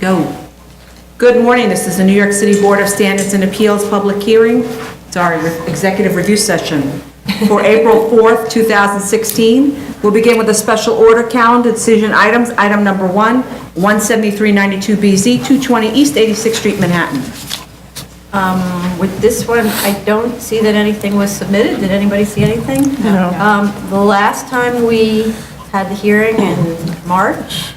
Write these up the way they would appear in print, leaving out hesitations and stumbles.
Go. Good morning. This is the New York City Board of Standards and Appeals public hearing, executive review session for April 4th, 2016. We'll begin with a special order calendar decision items. Item number 1, 17392BZ, 220 East 86th Street, Manhattan. With this one, I don't see that anything was submitted. Did anybody see anything? No. The last time we had the hearing in March,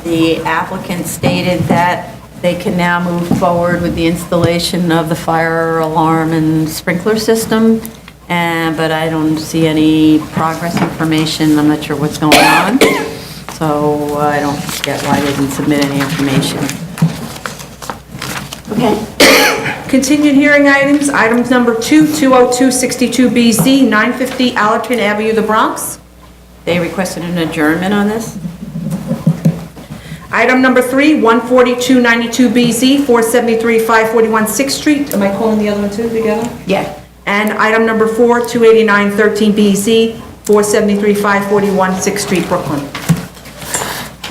the applicant stated that they can now move forward with the installation of the fire alarm and sprinkler system, but I don't see any progress information. I'm not sure what's going on, so I don't get why they didn't submit any information. Okay. Continued hearing items. Items number 2, 20262BZ, 950 Allerton Avenue, the Bronx. They requested an adjournment on this. Item number 3, 14292BZ, 473 541 6th Street. Am I calling the other one too together? Yeah. And item number 4, 28913BZ, 473 541 6th Street, Brooklyn.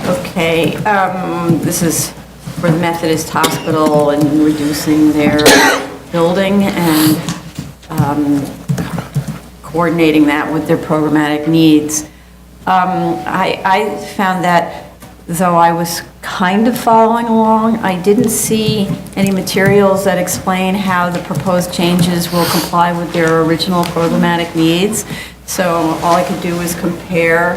Okay, this is for the Methodist Hospital and reducing their building and coordinating that with their programmatic needs. I found that though I was kind of following along, I didn't see any materials that explain how the proposed changes will comply with their original programmatic needs. So all I could do was compare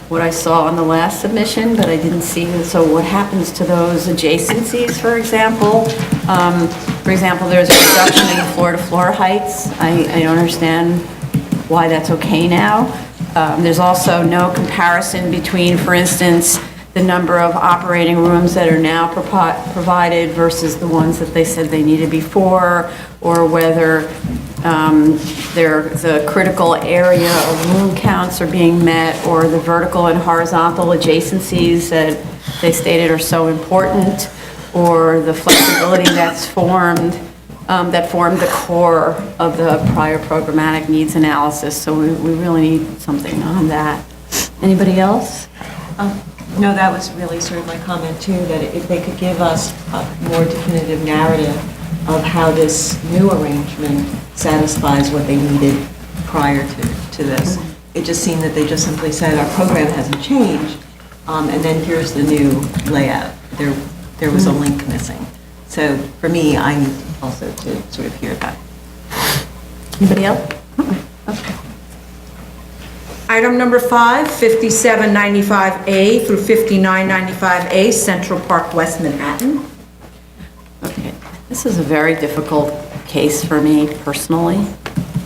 what I saw on the last submission, but I didn't see, so what happens to those adjacencies, for example? There's a reduction in the floor-to-floor heights. I don't understand why that's okay now. There's also no comparison between, for instance, the number of operating rooms that are now provided versus the ones that they said they needed before, or whether the critical area of room counts are being met, or the vertical and horizontal adjacencies that they stated are so important, or the flexibility that's formed, that formed the core of the prior programmatic needs analysis. So we really need something on that. Anybody else? No, that was really sort of my comment too, that if they could give us a more definitive narrative of how this new arrangement satisfies what they needed prior to this. It just seemed that they just simply said, our program hasn't changed, and then here's the new layout. There was a link missing. So for me, I need also to sort of hear that. Anybody else? Okay. Item number 5, 5795A through 5995A, Central Park West, Manhattan. Okay, this is a very difficult case for me personally.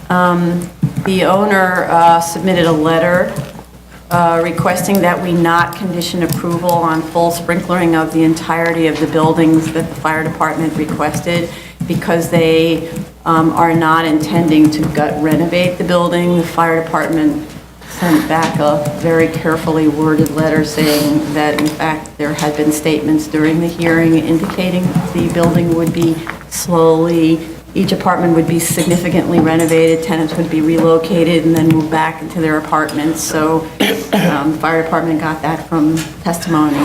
The owner submitted a letter requesting that we not condition approval on full sprinklering of the entirety of the buildings that the fire department requested, because they are not intending to gut renovate the building. The fire department sent back a very carefully worded letter saying that, in fact, there had been statements during the hearing indicating the building would be each apartment would be significantly renovated, tenants would be relocated and then move back into their apartments. So the fire department got that from testimony.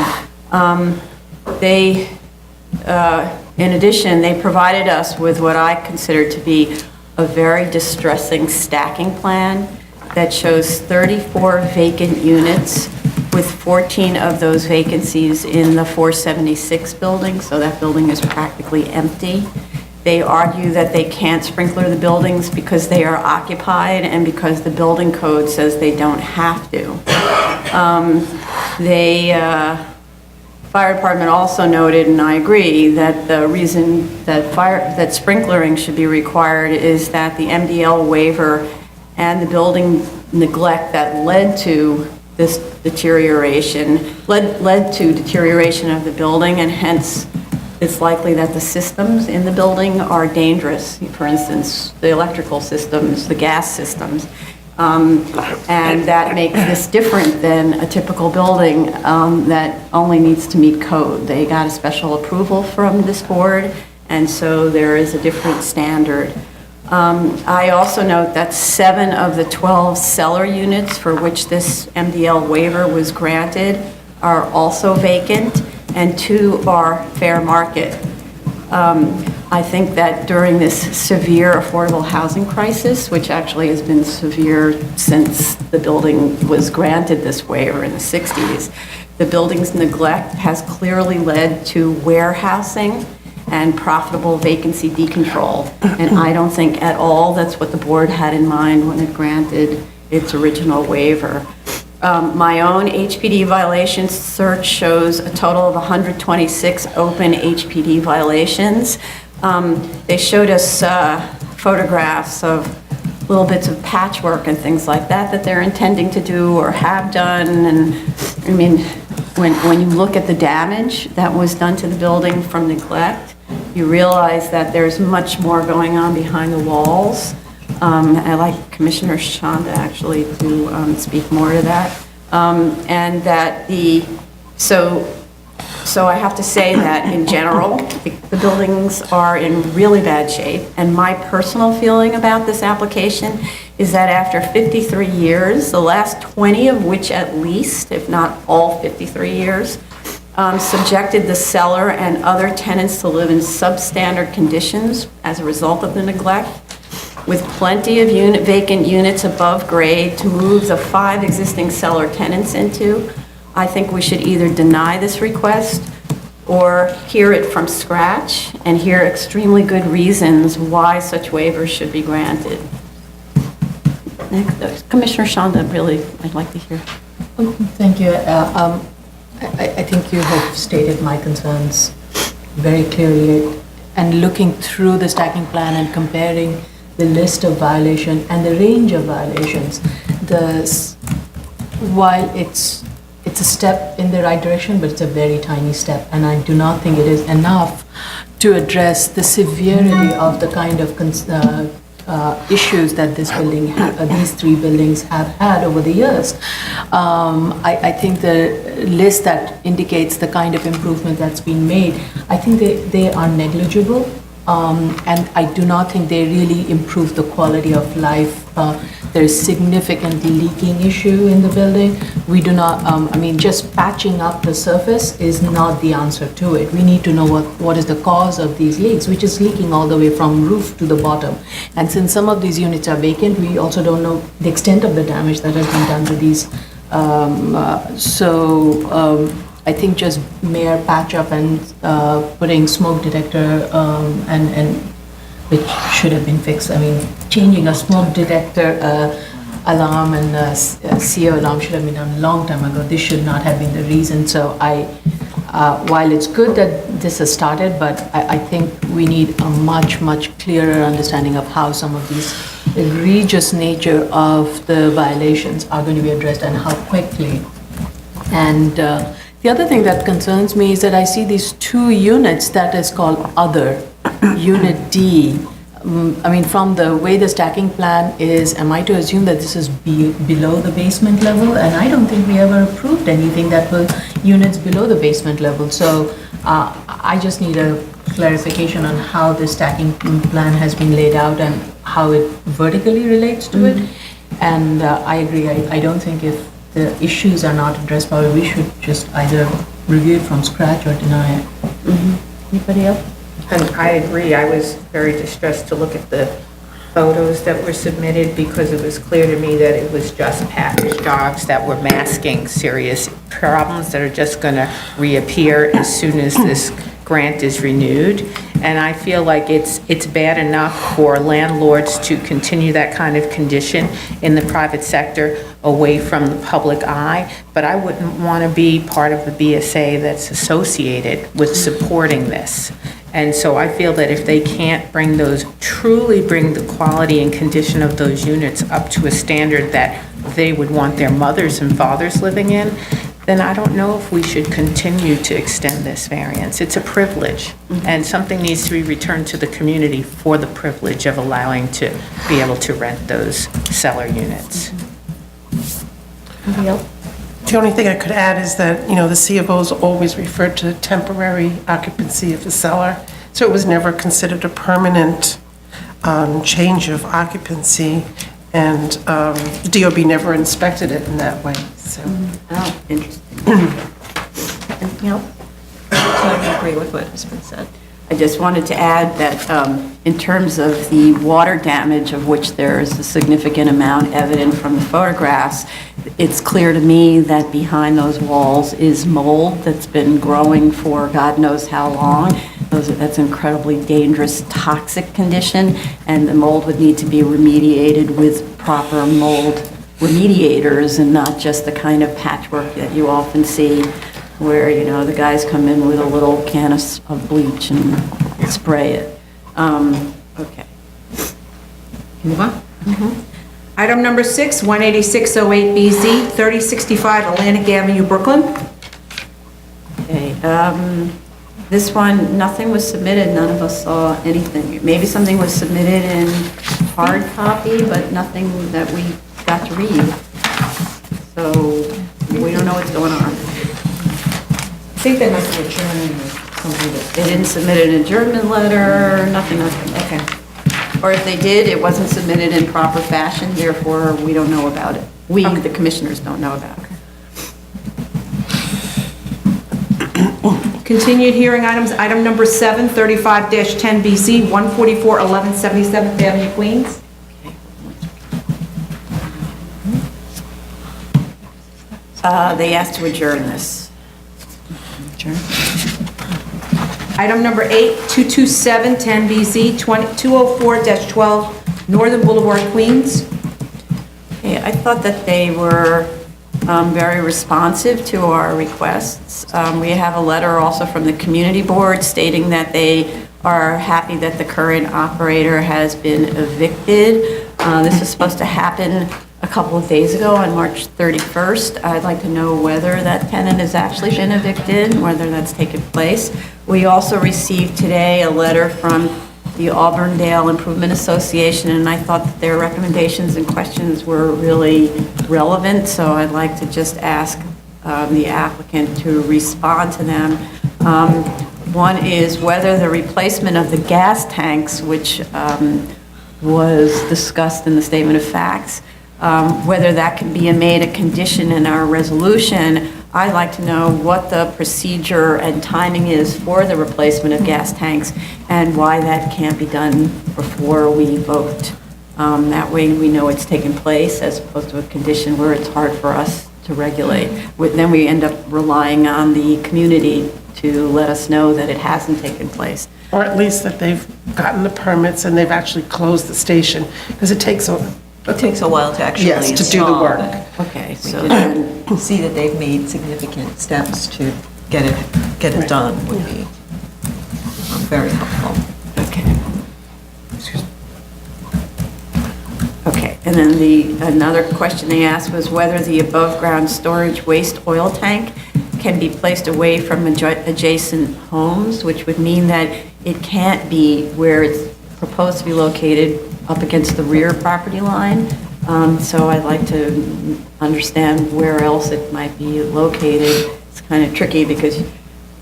In addition, they provided us with what I consider to be a very distressing stacking plan that shows 34 vacant units, with 14 of those vacancies in the 476 building, so that building is practically empty. They argue that they can't sprinkler the buildings because they are occupied and because the building code says they don't have to. Fire department also noted, and I agree, that the reason that sprinklering should be required is that the MDL waiver and the building neglect that led to this deterioration, led to deterioration of the building, and hence it's likely that the systems in the building are dangerous. For instance, the electrical systems, the gas systems. And that makes this different than a typical building that only needs to meet code. They got a special approval from this board, and so there is a different standard. I also note that 7 of the 12 cellar units for which this MDL waiver was granted are also vacant, and 2 are fair market. I think that during this severe affordable housing crisis, which actually has been severe since the building was granted this waiver in the 60s, the building's neglect has clearly led to warehousing and profitable vacancy decontrol. And I don't think at all that's what the board had in mind when it granted its original waiver. My own HPD violations search shows a total of 126 open HPD violations. They showed us photographs of little bits of patchwork and things like that they're intending to do or have done. And I mean, when you look at the damage that was done to the building from neglect, you realize that there's much more going on behind the walls. I'd like Commissioner Shonda actually to speak more to that. And that so I have to say that in general, the buildings are in really bad shape. And my personal feeling about this application is that after 53 years, the last 20 of which at least, if not all 53 years, subjected the seller and other tenants to live in substandard conditions as a result of the neglect, with plenty of vacant units above grade to move the 5 existing seller tenants into, I think we should either deny this request or hear it from scratch and hear extremely good reasons why such waivers should be granted. Next, Commissioner Shonda, really, I'd like to hear. Thank you. I think you have stated my concerns very clearly. And looking through the stacking plan and comparing the list of violations and the range of violations, while it's a step in the right direction, but it's a very tiny step, and I do not think it is enough to address the severity of the kind of issues that these 3 buildings have had over the years. I think the list that indicates the kind of improvement that's been made, I think they are negligible. And I do not think they really improve the quality of life. There is significant leaking issue in the building. We do not, I mean, just patching up the surface is not the answer to it. We need to know what is the cause of these leaks, which is leaking all the way from roof to the bottom. And since some of these units are vacant, we also don't know the extent of the damage that has been done to these. I think just mere patch up and putting smoke detector and which should have been fixed. I mean, changing a smoke detector alarm and CO alarm should have been done a long time ago. This should not have been the reason. So while it's good that this has started, but I think we need a much clearer understanding of how some of these egregious nature of the violations are going to be addressed and how quickly. And the other thing that concerns me is that I see these 2 units that is called other, Unit D. I mean, from the way the stacking plan is, am I to assume that this is below the basement level? And I don't think we ever approved anything that was units below the basement level. So I just need a clarification on how the stacking plan has been laid out and how it vertically relates to it. And I agree, I don't think if the issues are not addressed, probably we should just either review it from scratch or deny it. Anybody else? And I agree. I was very distressed to look at the photos that were submitted because it was clear to me that it was just package jobs that were masking serious problems that are just going to reappear as soon as this grant is renewed. And I feel like it's bad enough for landlords to continue that kind of condition in the private sector away from the public eye, but I wouldn't want to be part of the BSA that's associated with supporting this. And so I feel that if they can't truly bring the quality and condition of those units up to a standard that they would want their mothers and fathers living in, then I don't know if we should continue to extend this variance. It's a privilege, and something needs to be returned to the community for the privilege of allowing to be able to rent those cellar units. Anybody else? The only thing I could add is that, the C of O's always referred to temporary occupancy of the cellar, so it was never considered a permanent change of occupancy, and DOB never inspected it in that way, so. Oh, interesting. Anything else? agree with what has been said. I just wanted to add that in terms of the water damage, of which there is a significant amount evident from the photographs, it's clear to me that behind those walls is mold that's been growing for God knows how long. That's an incredibly dangerous, toxic condition, and the mold would need to be remediated with proper mold remediators and not just the kind of patchwork that you often see where, you know, the guys come in with a little can of bleach and spray it. Okay. Move on. Item number 6, 18608BZ, 3065 Atlantic Avenue, Brooklyn. Okay, this one, nothing was submitted, none of us saw anything. Maybe something was submitted in hard copy, but nothing that we got to read. So we don't know what's going on. I think they must have adjourned or something. They didn't submit an adjournment letter, nothing. Okay. Or if they did, it wasn't submitted in proper fashion, therefore we don't know about it. We, the commissioners, don't know about it. Continued hearing items, item number 7, 35-10BZ, 144 11 77th Avenue, Queens. They asked to adjourn this. Item number 8, 227-10BZ, 204-12 Northern Boulevard, Queens. Okay, I thought that they were very responsive to our requests. We have a letter also from the community board stating that they are happy that the current operator has been evicted. This is supposed to happen a couple of days ago on March 31st. I'd like to know whether that tenant has actually been evicted, whether that's taken place. We also received today a letter from the Auburndale Improvement Association, and I thought that their recommendations and questions were really relevant, so I'd like to just ask the applicant to respond to them. One is whether the replacement of the gas tanks, which was discussed in the statement of facts, whether that can be made a condition in our resolution. I'd like to know what the procedure and timing is for the replacement of gas tanks and why that can't be done before we vote. That way we know it's taken place as opposed to a condition where it's hard for us to regulate. Then we end up relying on the community to let us know that it hasn't taken place. Or at least that they've gotten the permits and they've actually closed the station, because it takes a while to actually yes, to do the install, work. but Okay, we so can see that they've made significant steps to get it Right. done would be very helpful. okay. Okay, and then another question they asked was whether the above-ground storage waste oil tank can be placed away from adjacent homes, which would mean that it can't be where it's proposed to be located up against the rear property line. So I'd like to understand where else it might be located. It's kind of tricky because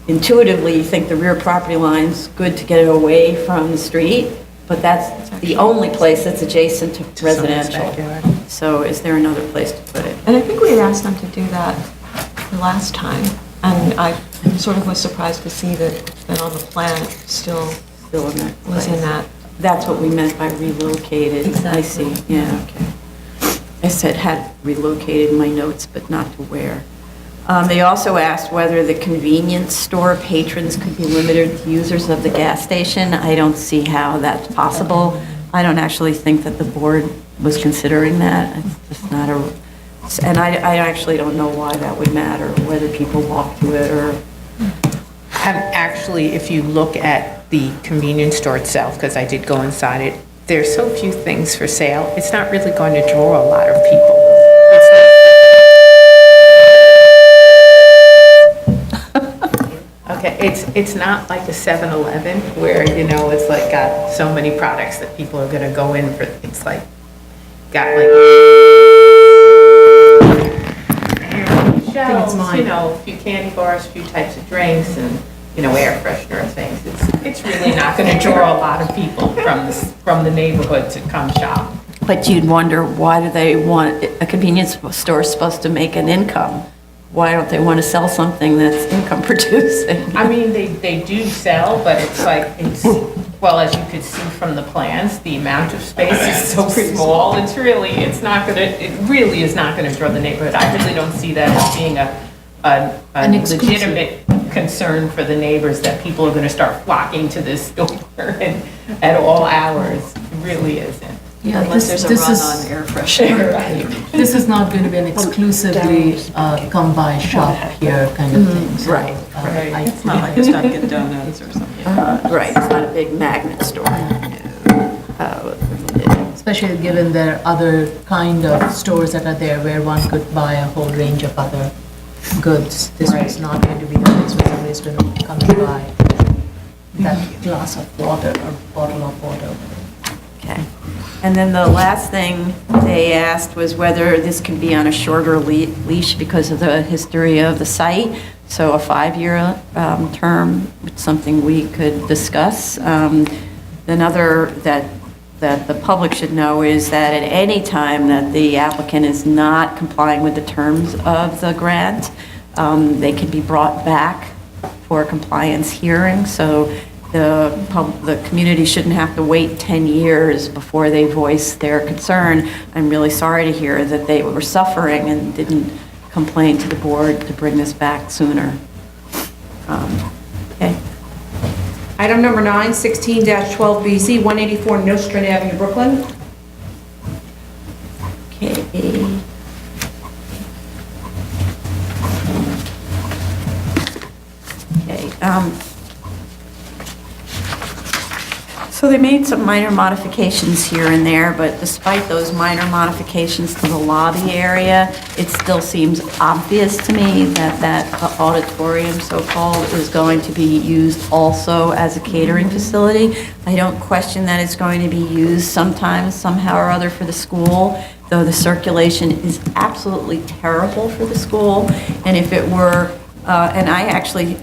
intuitively you think the rear property line's good to get it away from the street, but that's the only place that's adjacent to residential. So is there another place to put it? And I think we had asked them to do that the last time, and I sort of was surprised to see that on the plan it still Still in that was in place. that. That's what we meant by relocated. I Exactly. see, yeah, okay. I said had relocated in my notes, but not to where. They also asked whether the convenience store patrons could be limited to users of the gas station. I don't see how that's possible. I don't actually think that the board was considering that. It's just not a, and I actually don't know why that would matter, whether people walk to it or. Actually, if you look at the convenience store itself, because I did go inside it, there's so few things for sale, it's not really going to draw a lot of people. Okay, it's not like a 7-Eleven where, you know, it's like got so many products that people are going to go in for. It's like, got like shelves, you know, a few candy bars, a few types of drinks, and, you know, air freshener things. It's really not going to draw a lot of people from the neighborhood to come shop. But you'd wonder, why do they want, a convenience store is supposed to make an income? why don't they want to sell something that's income producing? I mean, they do sell, but it's like, well, as you could see from the plans, the amount of space is so small, it really is not gonna draw the neighborhood. I really don't see that as being a legitimate concern for the neighbors, that people are gonna start flocking to this store and at all hours. It really isn't. Yeah, Unless there's a this run is- on air freshener. Right. This is not going to be an exclusively come by shop here kind of thing. So, Right, right. It's not like a Dunkin' Donuts or something. Right, it's not a big magnet store. Especially given there are other kind of stores that are there where one could buy a whole range of other goods. This Right. is not going to be the place where somebody's going to come and buy that glass of water or bottle of water. Okay. And then the last thing they asked was whether this could be on a shorter leash because of the history of the site. So a 5-year term, something we could discuss. Another that the public should know is that at any time that the applicant is not complying with the terms of the grant, they can be brought back for a compliance hearing. So the community shouldn't have to wait 10 years before they voice their concern. I'm really sorry to hear that they were suffering and didn't complain to the board to bring this back sooner. Okay. Item number 9, 16-12BZ, 184 Nostrand Avenue, Brooklyn. Okay. Okay. So they made some minor modifications here and there, but despite those minor modifications to the lobby area, it still seems obvious to me that that auditorium, so-called, is going to be used also as a catering facility. I don't question that it's going to be used sometimes, somehow or other, for the school, though the circulation is absolutely terrible for the school. And if it were, and I actually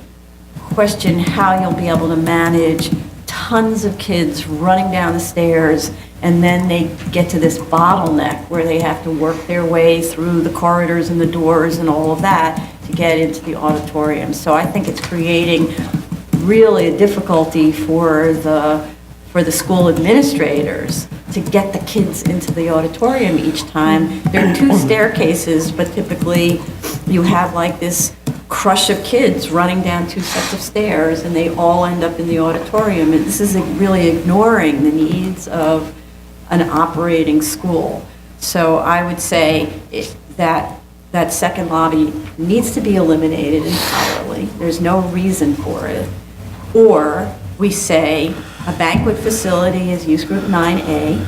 question how you'll be able to manage tons of kids running down the stairs, and then they get to this bottleneck where they have to work their way through the corridors and the doors and all of that to get into the auditorium. So I think it's creating really a difficulty for the school administrators to get the kids into the auditorium each time. There are 2 staircases, but typically you have like this crush of kids running down 2 sets of stairs, and they all end up in the auditorium. And this is really ignoring the needs of an operating school. So I would say that second lobby needs to be eliminated entirely. There's no reason for it. Or we say a banquet facility is use group 9A.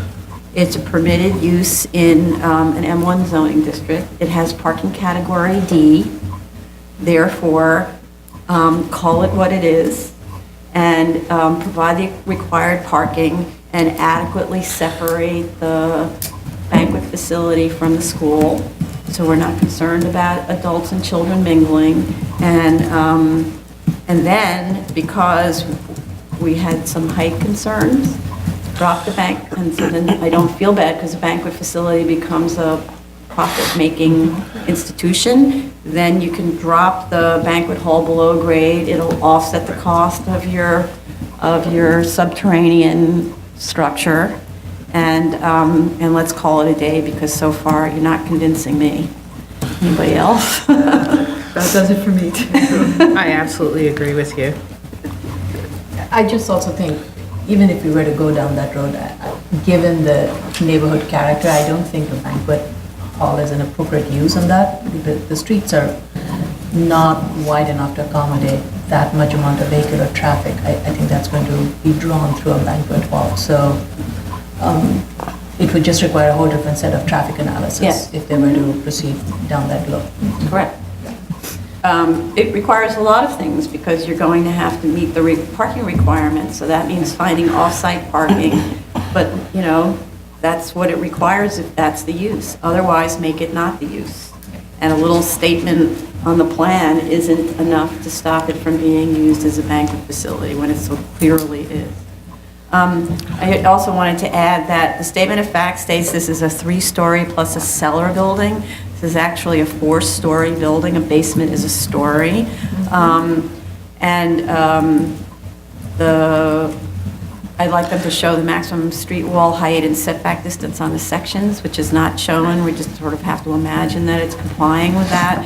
It's a permitted use in an M1 zoning district. It has parking category D. Therefore, call it what it is, and provide the required parking and adequately separate the banquet facility from the school, so we're not concerned about adults and children mingling. And then, because we had some height concerns, drop the bank, and so then I don't feel bad because the banquet facility becomes a profit-making institution, then you can drop the banquet hall below grade. It'll offset the cost of your subterranean structure, and let's call it a day, because so far you're not convincing me. Anybody else? That does it for me, too. I absolutely agree with you. I just also think, even if we were to go down that road, given the neighborhood character, I don't think a banquet hall is an appropriate use on that. The streets are not wide enough to accommodate that much amount of vehicular traffic. I think that's going to be drawn through a banquet hall. So it would just require a whole different set of traffic analysis Yes. if they were to proceed down that road. Correct. It requires a lot of things, because you're going to have to meet the parking requirements, so that means finding off-site parking, but, you know, that's what it requires if that's the use. Otherwise, make it not the use. And a little statement on the plan isn't enough to stop it from being used as a banquet facility when it so clearly is. I also wanted to add that the statement of fact states this is a 3-story plus a cellar building. This is actually a 4-story building, a basement is a story. I'd like them to show the maximum street wall height and setback distance on the sections, which is not shown. We just sort of have to imagine that it's complying with that.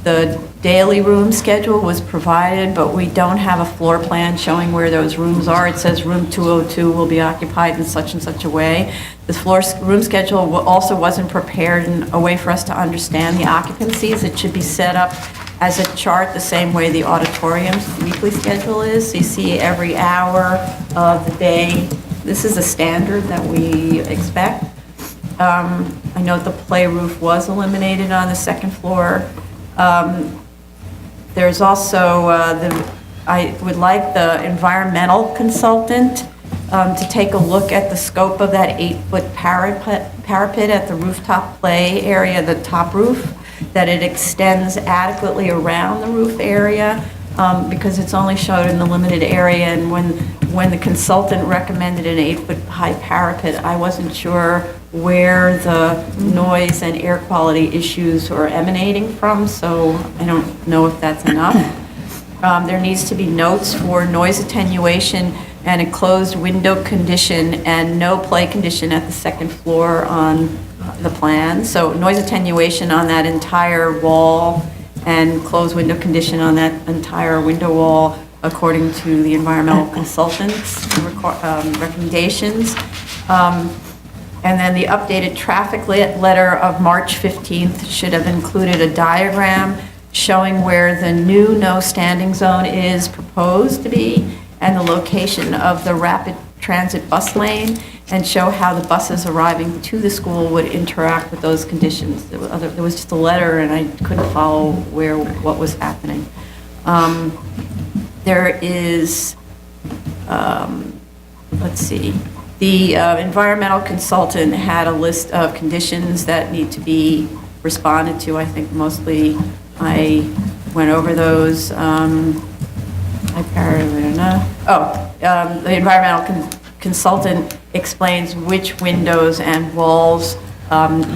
The daily room schedule was provided, but we don't have a floor plan showing where those rooms are. It says room 202 will be occupied in such and such a way. The room schedule also wasn't prepared in a way for us to understand the occupancies. It should be set up as a chart the same way the auditorium's weekly schedule is. So you see every hour of the day. This is a standard that we expect. I note the play roof was eliminated on the second floor. There's also, I would like the environmental consultant to take a look at the scope of that 8-foot parapet at the rooftop play area, the top roof, that it extends adequately around the roof area, because it's only shown in the limited area, and when the consultant recommended an 8-foot high parapet, I wasn't sure where the noise and air quality issues were emanating from, so I don't know if that's enough. There needs to be notes for noise attenuation and a closed window condition and no play condition at the second floor on the plan. So noise attenuation on that entire wall and closed window condition on that entire window wall according to the environmental consultant's recommendations. And then the updated traffic letter of March 15th should have included a diagram showing where the new no standing zone is proposed to be and the location of the rapid transit bus lane, and show how the buses arriving to the school would interact with those conditions. There was just a letter and I couldn't follow what was happening. There is, let's see, the environmental consultant had a list of conditions that need to be responded to. I think mostly I went over those. The environmental consultant explains which windows and walls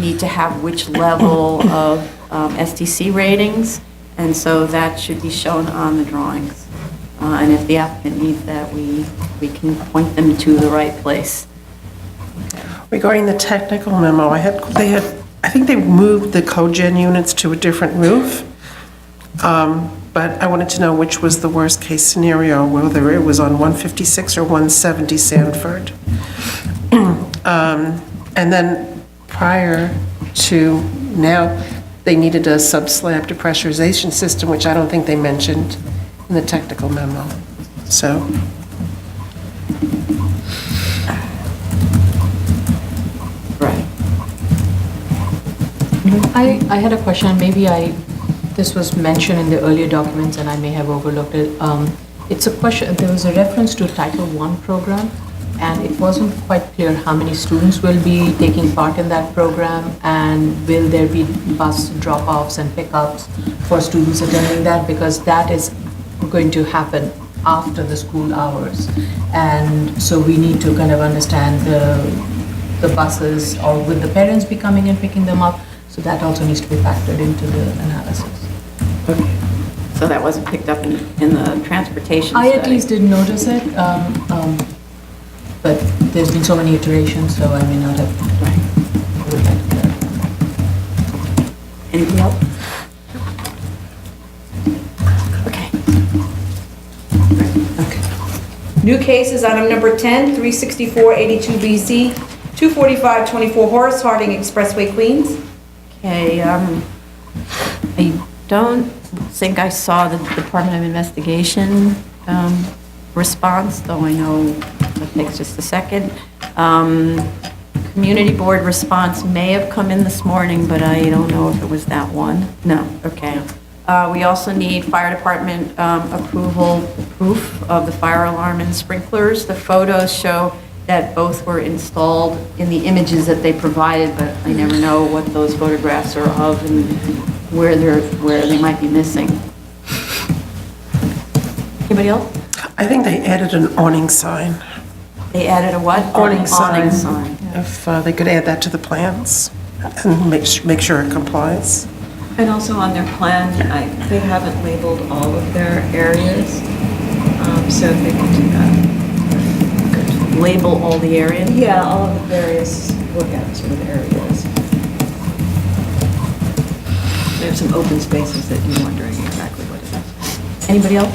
need to have which level of STC ratings, and so that should be shown on the drawings. And if the applicant needs that, we can point them to the right place. Regarding the technical memo, I think they moved the cogen units to a different roof. But I wanted to know which was the worst case scenario, whether it was on 156 or 170 Sanford. And then prior to now, they needed a sub-slab depressurization system, which I don't think they mentioned in the technical memo. So. Right. I had a question, this was mentioned in the earlier documents and I may have overlooked it. It's a question, there was a reference to Title I program, and it wasn't quite clear how many students will be taking part in that program, and will there be bus drop-offs and pickups for students attending that, because that is going to happen after the school hours. And so we need to kind of understand the buses, or will the parents be coming and picking them up? So that also needs to be factored into the analysis. Okay. So that wasn't picked up in the transportation I study? at least didn't notice it, but there's been so many iterations, so I may not have. Right. I would like to clarify. Anything else? Okay. Okay. New cases, item number 10, 36482BZ, 24524 Horace Harding Expressway, Queens. Okay, I don't think I saw the Department of Investigation response, though I know it takes just a second. Community Board response may have come in this morning, but I don't know if it was that one. No, okay. We also need fire department proof of the fire alarm and sprinklers. The photos show that both were installed in the images that they provided, but I never know what those photographs are of and where they might be missing. Anybody else? I think they added an awning sign. They added a what? Awning sign. Awning sign. If they could add that to the plans. and make sure it complies. And also on their plan, they haven't labeled all of their areas, so if they could do that. Label all the areas? Yeah, all of the various workout sort of areas. They have some open spaces that you're wondering exactly what it is. Anybody else?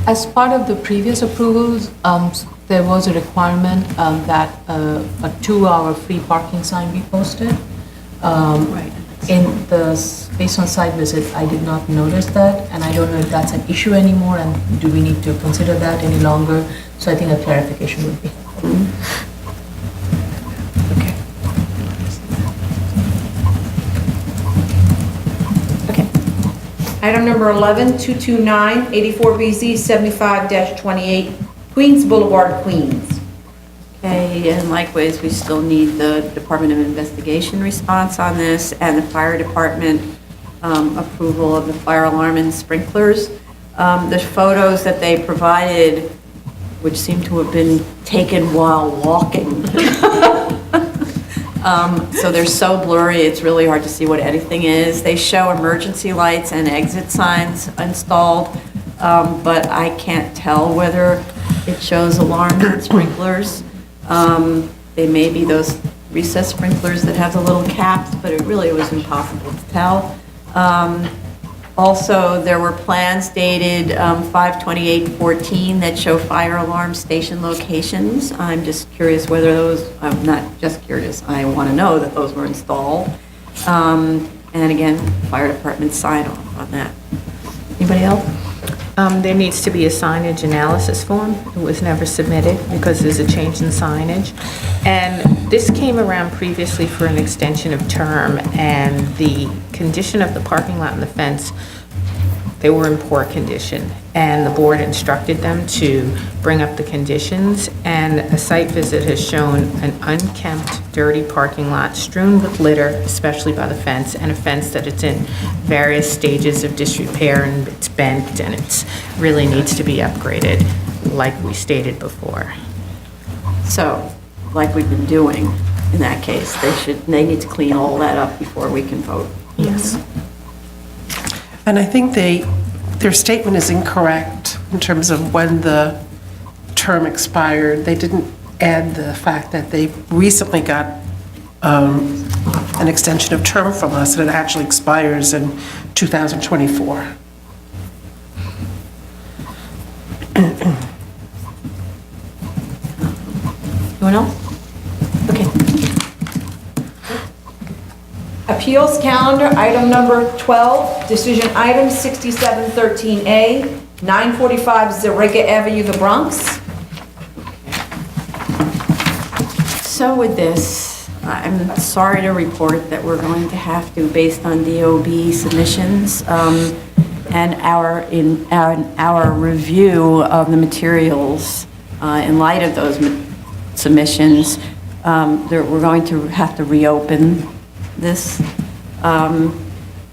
As part of the previous approvals, there was a requirement that a 2-hour free parking sign be posted. Right. Based on site visit, I did not notice that, and I don't know if that's an issue anymore, and do we need to consider that any longer? So I think a clarification would be helpful. Okay. Item number 11, 229, 84BZ 75-28, Queens Boulevard, Queens. Okay, and likewise, we still need the Department of Investigation response on this and the fire department approval of the fire alarm and sprinklers. The photos that they provided, which seem to have been taken while walking. So they're so blurry, it's really hard to see what anything is. They show emergency lights and exit signs installed, but I can't tell whether it shows alarms and sprinklers. They may be those recessed sprinklers that have the little caps, but it really was impossible to tell. Also, there were plans dated 5/28/14 that show fire alarm station locations. I'm just curious whether those, I'm not just curious, I want to know that those were installed. And again, fire department sign off on that. Anybody else? There needs to be a signage analysis form. It was never submitted because there's a change in signage. And this came around previously for an extension of term, and the condition of the parking lot and the fence, they were in poor condition. And the board instructed them to bring up the conditions, and a site visit has shown an unkempt, dirty parking lot strewn with litter, especially by the fence, and a fence that it's in various stages of disrepair, and it's bent, and it's really needs to be upgraded, like we stated before. So, like we've been doing in that case, they need to clean all that up before we can vote. Yes. And I think their statement is incorrect in terms of when the term expired. They didn't add the fact that they recently got an extension of term from us, and it actually expires in 2024. Anyone else? Okay. Appeals calendar, item number 12, decision item 6713A, 945 Seraiki Avenue, the Bronx. So with this, I'm sorry to report that we're going to have to, based on DOB submissions and our review of the materials in light of those submissions, we're going to have to reopen this.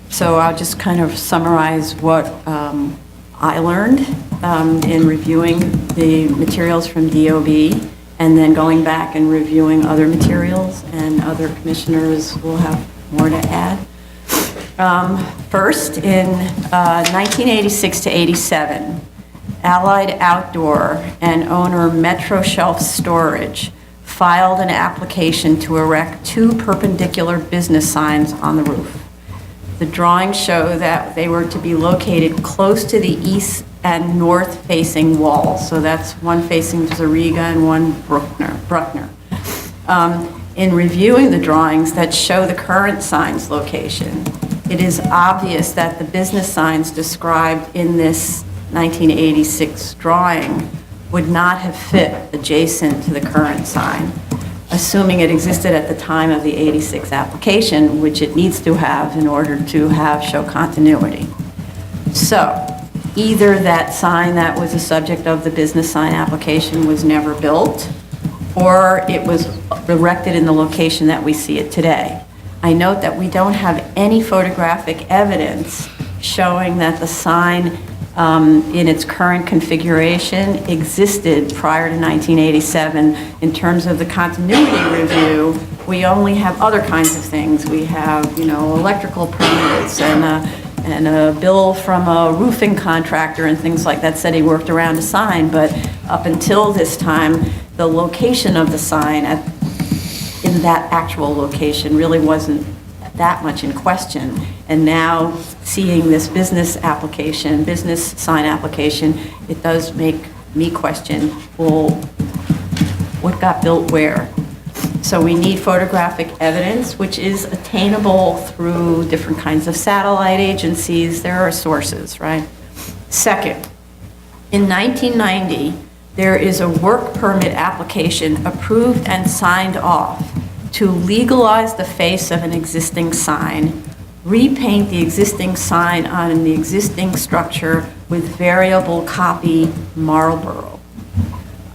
So I'll just kind of summarize what I learned in reviewing the materials from DOB, and then going back and reviewing other materials, and other commissioners will have more to add. First, in 1986 to 87, Allied Outdoor and owner Metro Shelf Storage filed an application to erect 2 perpendicular business signs on the roof. The drawings show that they were to be located close to the east and north facing walls. So that's one facing Zariga and one Bruckner. In reviewing the drawings that show the current sign's location, it is obvious that the business signs described in this 1986 drawing would not have fit adjacent to the current sign, assuming it existed at the time of the 86 application, which it needs to have in order to show continuity. So, either that sign that was the subject of the business sign application was never built, or it was erected in the location that we see it today. I note that we don't have any photographic evidence showing that the sign in its current configuration existed prior to 1987 in terms of the continuity review we only have other kinds of things. We have, electrical permits and a bill from a roofing contractor and things like that said he worked around a sign, but up until this time, the location of the sign in that actual location really wasn't that much in question. And now, seeing this business sign application, it does make me question, well, what got built where? So we need photographic evidence, which is attainable through different kinds of satellite agencies. There are sources, right? Second, in 1990, there is a work permit application approved and signed off to legalize the face of an existing sign, repaint the existing sign on the existing structure with variable copy Marlboro.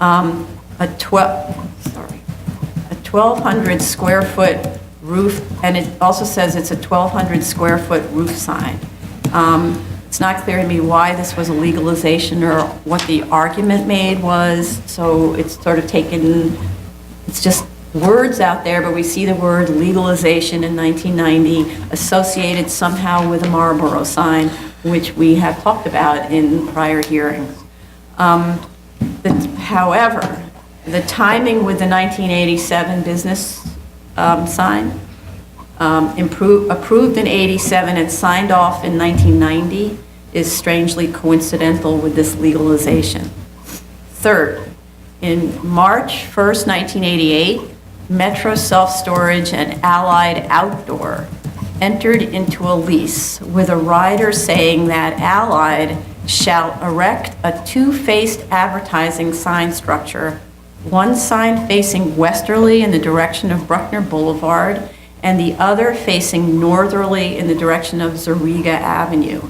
A 1,200 square foot roof, and it also says it's a 1,200 square foot roof sign. It's not clear to me why this was a legalization or what the argument made was, so it's sort of taken, it's just words out there, but we see the word legalization in 1990 associated somehow with a Marlboro sign, which we have talked about in prior hearings. However, the timing with the 1987 business sign, approved in 87 and signed off in 1990, is strangely coincidental with this legalization. Third, in March 1st, 1988, Metro Self-Storage and Allied Outdoor entered into a lease with a rider saying that Allied shall erect a two-faced advertising sign structure, one sign facing westerly in the direction of Bruckner Boulevard and the other facing northerly in the direction of Zariga Avenue.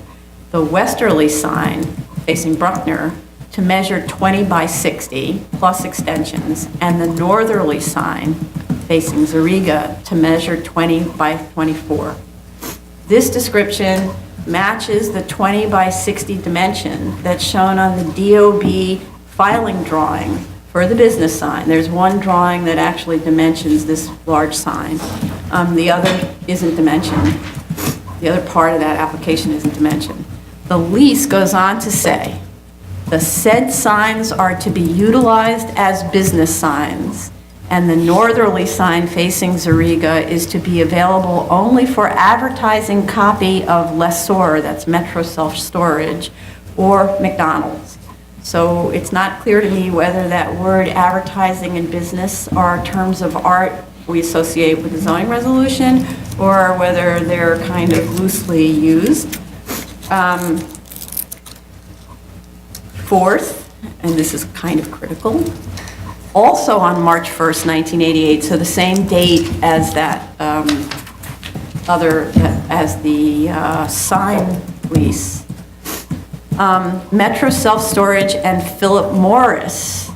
The westerly sign facing Bruckner to measure 20 by 60 plus extensions, and the northerly sign facing Zariga to measure 20 by 24. This description matches the 20 by 60 dimension that's shown on the DOB filing drawing for the business sign. There's one drawing that actually dimensions this large sign. The other isn't dimensioned. The other part of that application isn't dimensioned. The lease goes on to say, the said signs are to be utilized as business signs, and the northerly sign facing Zariga is to be available only for advertising copy of lessor, that's Metro Self-Storage, or McDonald's. So it's not clear to me whether that word advertising and business are terms of art we associate with the zoning resolution, or whether they're kind of loosely used. Fourth, and this is kind of critical, also on March 1st, 1988, so the same date as that as the sign lease, Metro Self-Storage and Philip Morris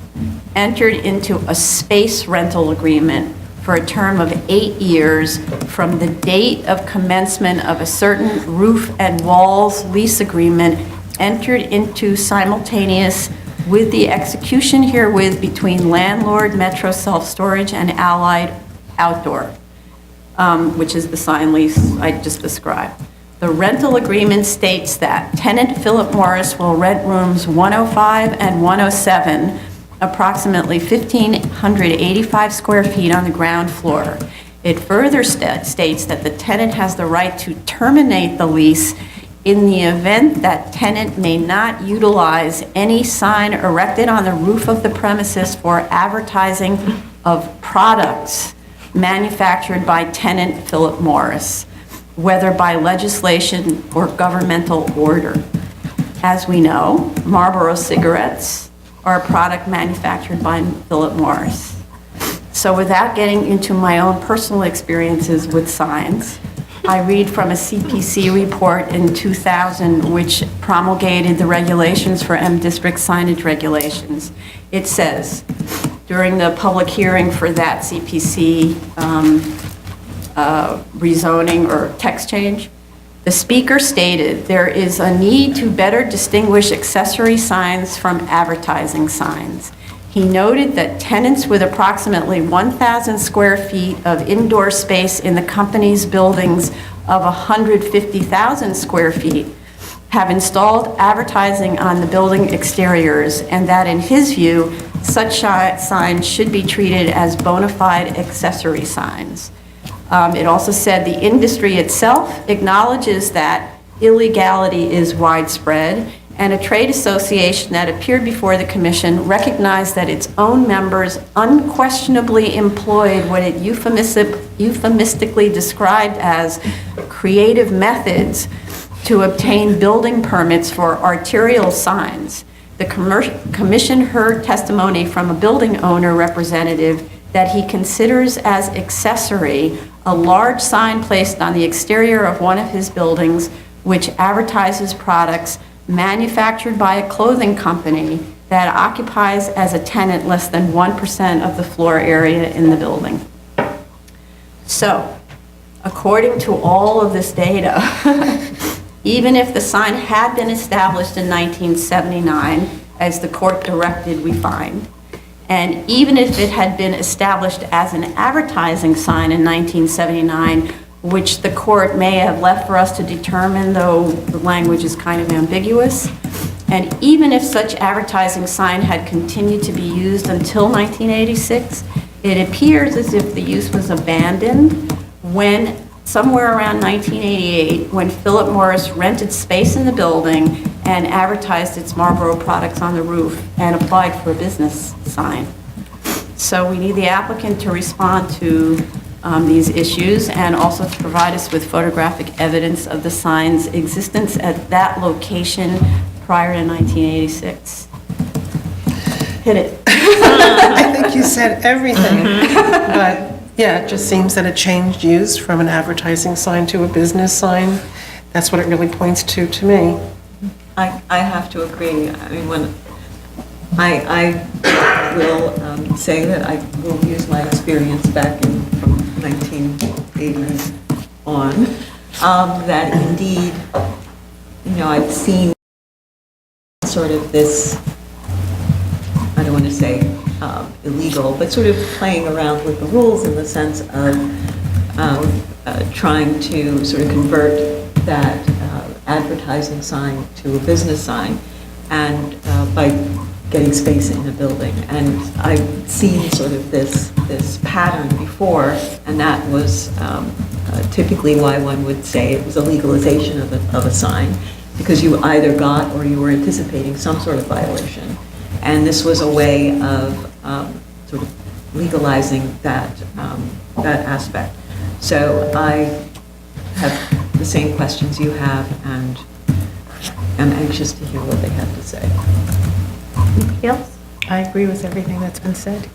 entered into a space rental agreement for a term of 8 years from the date of commencement of a certain roof and walls lease agreement entered into simultaneous with the execution herewith between landlord Metro Self-Storage and Allied Outdoor, which is the sign lease I just described. The rental agreement states that tenant Philip Morris will rent rooms 105 and 107, approximately 1,585 square feet on the ground floor. It further states that the tenant has the right to terminate the lease in the event that tenant may not utilize any sign erected on the roof of the premises for advertising of products manufactured by tenant Philip Morris, whether by legislation or governmental order. As we know, Marlboro cigarettes are a product manufactured by Philip Morris. So without getting into my own personal experiences with signs, I read from a CPC report in 2000 which promulgated the regulations for M-District signage regulations. It says, during the public hearing for that CPC rezoning or text change, the speaker stated there is a need to better distinguish accessory signs from advertising signs. He noted that tenants with approximately 1,000 square feet of indoor space in the company's buildings of 150,000 square feet have installed advertising on the building exteriors, and that in his view, such signs should be treated as bona fide accessory signs. It also said the industry itself acknowledges that illegality is widespread, and a trade association that appeared before the commission recognized that its own members unquestionably employed what it euphemistically described as creative methods to obtain building permits for arterial signs. The commission heard testimony from a building owner representative that he considers as accessory a large sign placed on the exterior of one of his buildings which advertises products manufactured by a clothing company that occupies as a tenant less than 1% of the floor area in the building. So, according to all of this data, even if the sign had been established in 1979, as the court directed, we find, and even if it had been established as an advertising sign in 1979, which the court may have left for us to determine, though the language is kind of ambiguous, and even if such advertising sign had continued to be used until 1986, it appears as if the use was abandoned when, somewhere around 1988, when Philip Morris rented space in the building and advertised its Marlboro products on the roof and applied for a business sign. So we need the applicant to respond to these issues and also to provide us with photographic evidence of the sign's existence at that location prior to 1986. Hit it. I think you said everything. But yeah, it just seems that it changed use from an advertising sign to a business sign. That's what it really points to me. I have to agree. I mean, when I will say that I will use my experience back in from 1980s on, that indeed, you know, I've seen sort of this, I don't want to say illegal, but sort of playing around with the rules in the sense of trying to sort of convert that advertising sign to a business sign, and by getting space in a building. And I've seen sort of this pattern before, and that was typically why one would say it was a legalization of a sign, because you either got or you were anticipating some sort of violation. And this was a way of sort of legalizing that aspect. So I have the same questions you have, and am anxious to hear what they have to say. Anything else? I agree with everything that's been said.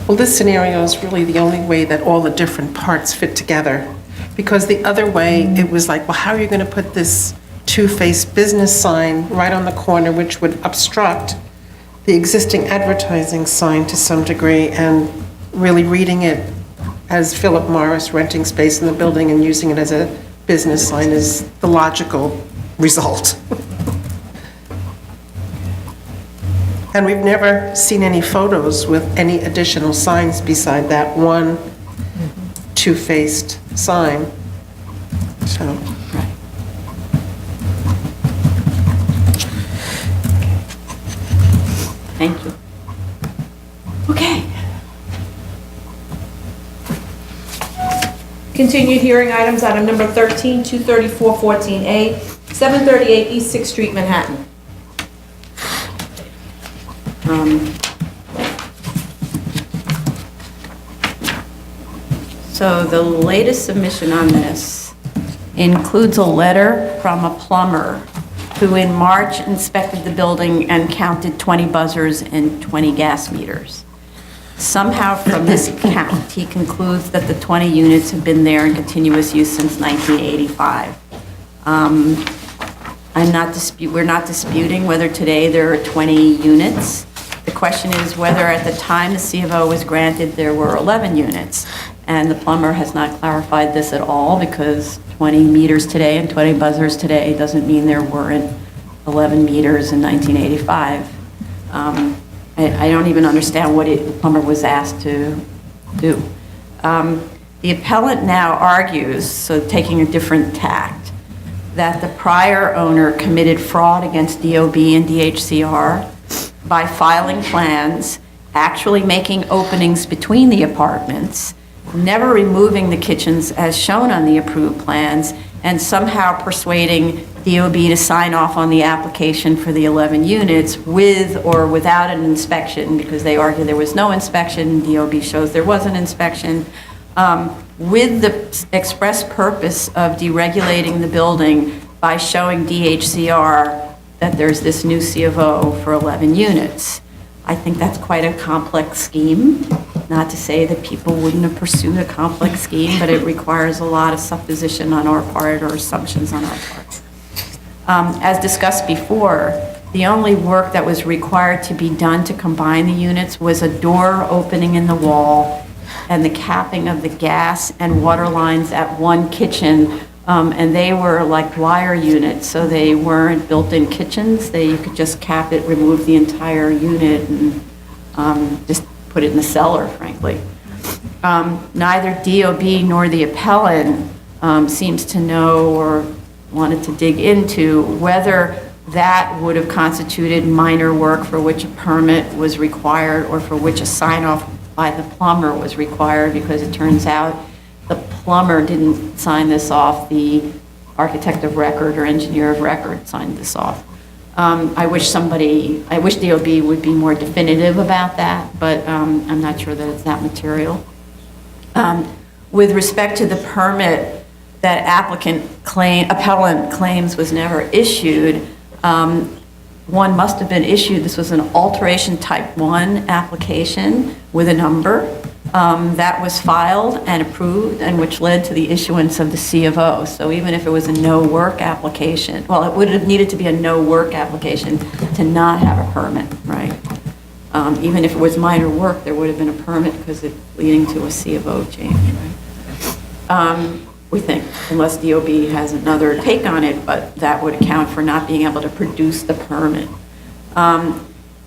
Well, this scenario is really the only way that all the different parts fit together. Because the other way, it was like, well, how are you going to put this two-faced business sign right on the corner, which would obstruct the existing advertising sign to some degree, and really reading it as Philip Morris renting space in the building and using it as a business sign is the logical result. And we've never seen any photos with any additional signs beside that one two-faced sign. So. Right. Thank you. Okay. Continued hearing items, item number 13, 234-14A, 738 East 6th Street, Manhattan. So the latest submission on this includes a letter from a plumber who in March inspected the building and counted 20 buzzers and 20 gas meters. Somehow from this count, he concludes that the 20 units have been there in continuous use since 1985. We're not disputing whether today there are 20 units. The question is whether at the time the C of O was granted, there were 11 units. And the plumber has not clarified this at all, because 20 meters today and 20 buzzers today doesn't mean there weren't 11 meters in 1985. I don't even understand what the plumber was asked to do. The appellant now argues, so taking a different tact, that the prior owner committed fraud against DOB and DHCR by filing plans, actually making openings between the apartments, never removing the kitchens as shown on the approved plans, and somehow persuading DOB to sign off on the application for the 11 units with or without an inspection, because they argue there was no inspection, DOB shows there was an inspection, with the express purpose of deregulating the building by showing DHCR that there's this new C of O for 11 units. I think that's quite a complex scheme. Not to say that people wouldn't have pursued a complex scheme, but it requires a lot of supposition on our part or assumptions on our part. As discussed before, the only work that was required to be done to combine the units was a door opening in the wall and the capping of the gas and water lines at one kitchen, and they were like wire units, so they weren't built-in kitchens. You could just cap it, remove the entire unit, and just put it in the cellar, frankly. Neither DOB nor the appellant seems to know or wanted to dig into whether that would have constituted minor work for which a permit was required or for which a sign-off by the plumber was required, because it turns out the plumber didn't sign this off, the architect of record or engineer of record signed this off. I wish DOB would be more definitive about that, but I'm not sure that it's that material. With respect to the permit that appellant claims was never issued, one must have been issued. This was an alteration type 1 application with a number that was filed and approved, and which led to the issuance of the C of O. So even if it was a no work application, well, it would have needed to be a no work application to not have a permit, right? Even if it was minor work, there would have been a permit because it's leading to a C of O change, right? We think, unless DOB has another take on it, but that would account for not being able to produce the permit.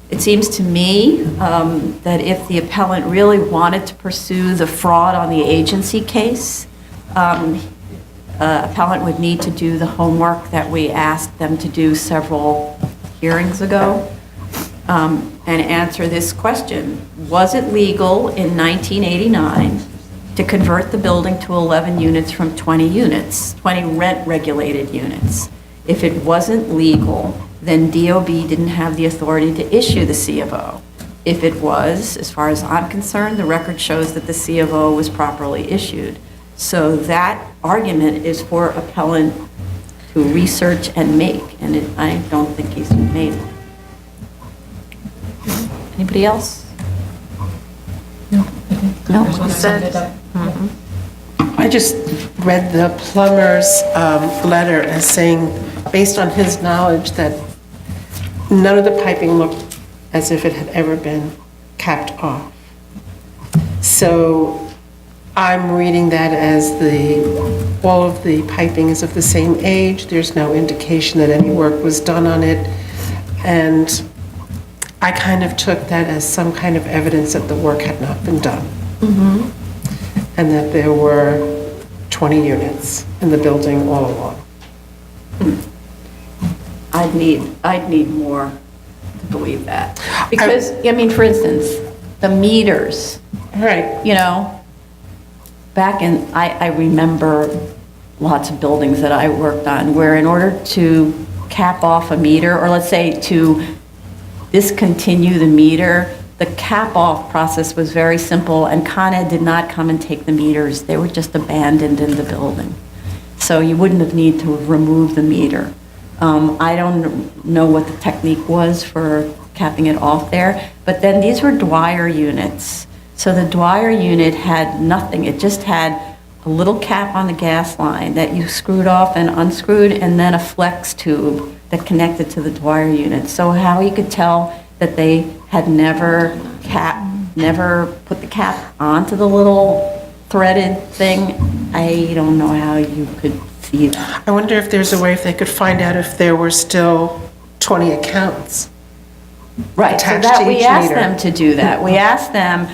It seems to me that if the appellant really wanted to pursue the fraud on the agency case, appellant would need to do the homework that we asked them to do several hearings ago, and answer this question. Was it legal in 1989 to convert the building to 11 units from 20 units, 20 rent-regulated units? If it wasn't legal, then DOB didn't have the authority to issue the C of O. If it was, as far as I'm concerned, the record shows that the C of O was properly issued. So that argument is for appellant to research and make, and I don't think he's made it. Anybody else? No. I just read the plumber's letter as saying, based on his knowledge, that none of the piping looked as if it had ever been capped off. So I'm reading that as all of the piping is of the same age. There's no indication that any work was done on it. And I kind of took that as some kind of evidence that the work had not been done. Mm-hmm. And that there were 20 units in the building all along. I'd need more to believe that. Because, I mean, for instance, the meters, Right. you know, I remember lots of buildings that I worked on where in order to cap off a meter, or let's say to discontinue the meter, the cap-off process was very simple, and Con Ed did not come and take the meters. They were just abandoned in the building. So you wouldn't have need to remove the meter. I don't know what the technique was for capping it off there, but then these were Dwyer units. So the Dwyer unit had nothing. It just had a little cap on the gas line that you screwed off and unscrewed, and then a flex tube that connected to the Dwyer unit. So how you could tell that they had never put the cap onto the little threaded thing, I don't know how you could see that. I wonder if there's a way if they could find out if there were still 20 accounts Right, so attached that, to we each asked meter. them to do that. We asked them,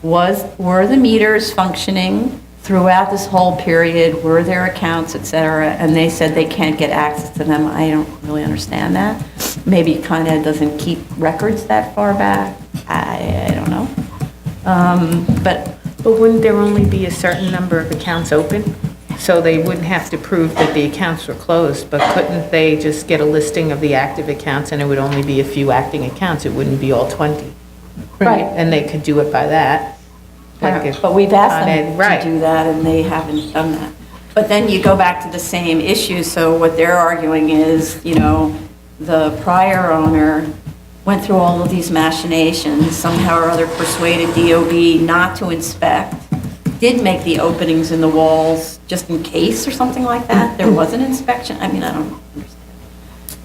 were the meters functioning throughout this whole period? Were there accounts, et cetera? And they said they can't get access to them. I don't really understand that. Maybe Con Ed doesn't keep records that far back. I don't know. But But wouldn't there only be a certain number of accounts open? So they wouldn't have to prove that the accounts were closed, but couldn't they just get a listing of the active accounts and it would only be a few acting accounts? It wouldn't be all 20. Right. And they could do it by that. Like if But we've asked Con Ed- them right. to do that, and they haven't done that. But then you go back to the same issue, so what they're arguing is, the prior owner went through all of these machinations, somehow or other persuaded DOB not to inspect, did make the openings in the walls just in case or something like that. There was an inspection, I don't understand.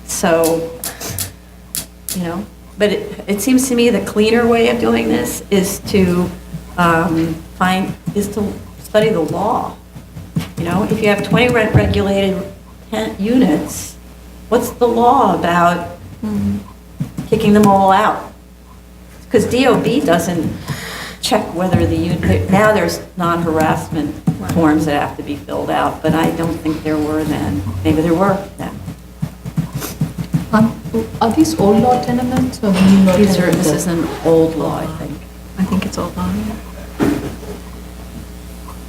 So, but it seems to me the cleaner way of doing this is to study the law. If you have 20 rent-regulated units, what's the law about kicking them all out? Because DOB doesn't check whether the unit, now there's non-harassment forms that have to be filled out, but I don't think there were then. Maybe there were then. Are these old law tenements or new law This tenements? is an old law, I think. I think it's all on here.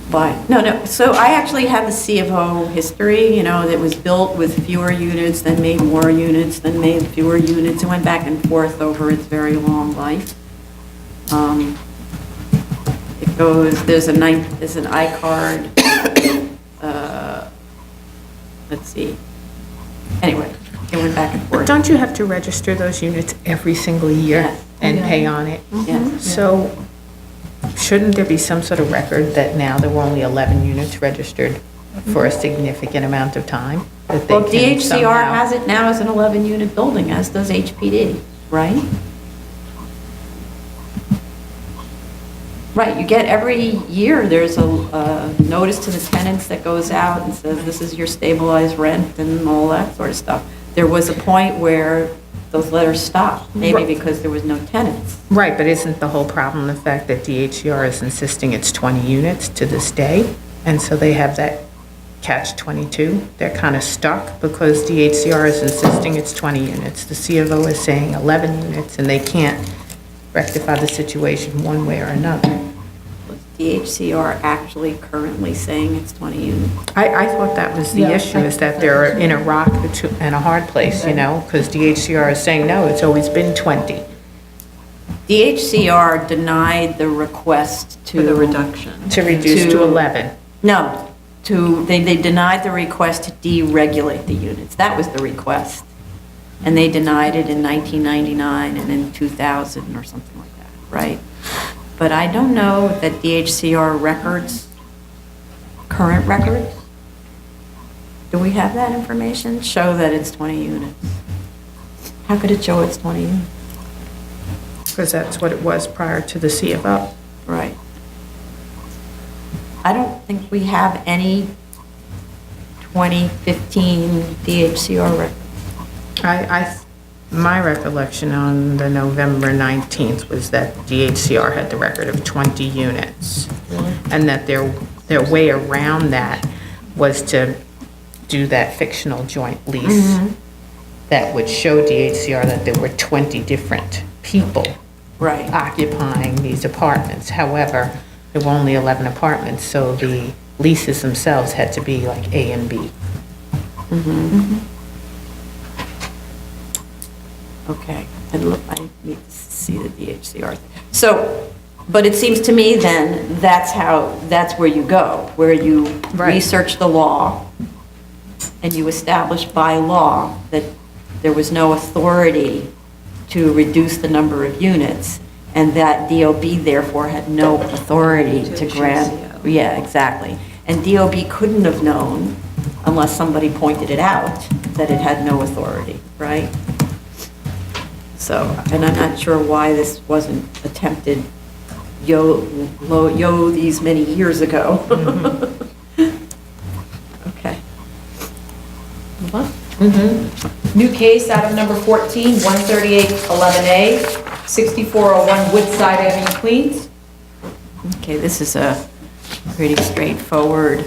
Why? No. So I actually have a C of O history, that was built with fewer units, then made more units, then made fewer units. It went back and forth over its very long life. It goes, there's an iCard. Let's see. Anyway, it went back and But forth. don't you have to register those units every single year Yeah. and pay on it? Yes. So shouldn't there be some sort of record that now there were only 11 units registered for a significant amount of time? That they Well, can DHCR somehow- has it now as an 11-unit building, as does HPD, right? Right, you get every year, there's a notice to the tenants that goes out and says, this is your stabilized rent and all that sort of stuff. There was a point where those letters stopped, maybe Right. because there was no tenants. Right, but isn't the whole problem the fact that DHCR is insisting it's 20 units to this day? And so they have that catch-22. They're kind of stuck because DHCR is insisting it's 20 units. The C of O is saying 11 units, and they can't rectify the situation one way or another. Was DHCR actually currently saying it's 20 units? I thought that was the Yeah, issue, is that they're in a rock and a hard place, because DHCR is saying, no, it's always been 20. DHCR denied the request to... For the reduction. To reduce to 11. No, they denied the request to deregulate the units. That was the request. And they denied it in 1999 and in 2000 or something like that, right? But I don't know that DHCR records, current records, do we have that information? Show that it's 20 units. How could it show it's 20 units? Because that's what it was prior to the C of O. Right. I don't think we have any 2015 DHCR records. My recollection on the November 19th was that DHCR had the record of 20 units. And that their way around that was to do that fictional joint lease that would show DHCR that there were 20 different people Right. occupying these apartments. However, there were only 11 apartments, so the leases themselves had to be like A and B. Okay, and look, I need to see the DHCR. So, but it seems to me then, that's where you go, where you Right. research the law, and you establish by law that there was no authority to reduce the number of units, and that DOB therefore had no authority To to issue grant. CO. Yeah, exactly. And DOB couldn't have known, unless somebody pointed it out, that it had no authority, right? So, and I'm not sure why this wasn't attempted these many years ago. Okay. Move on? New case, item number 14, 13811A, 6401 Woodside Avenue, Queens. Okay, this is a pretty straightforward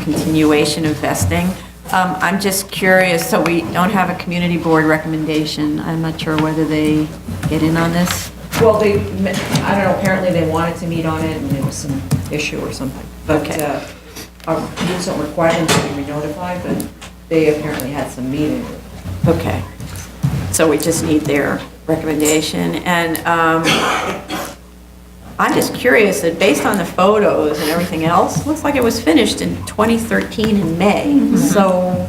continuation of vesting. I'm just curious, so we don't have a community board recommendation. I'm not sure whether they get in on this. Well, I don't know, apparently they wanted to meet on it, and there was some issue or something. But Okay. our rules don't require them to be re-notified, but they apparently had some meeting. Okay, so we just need their recommendation, and I'm just curious that based on the photos and everything else, looks like it was finished in 2013 in May, so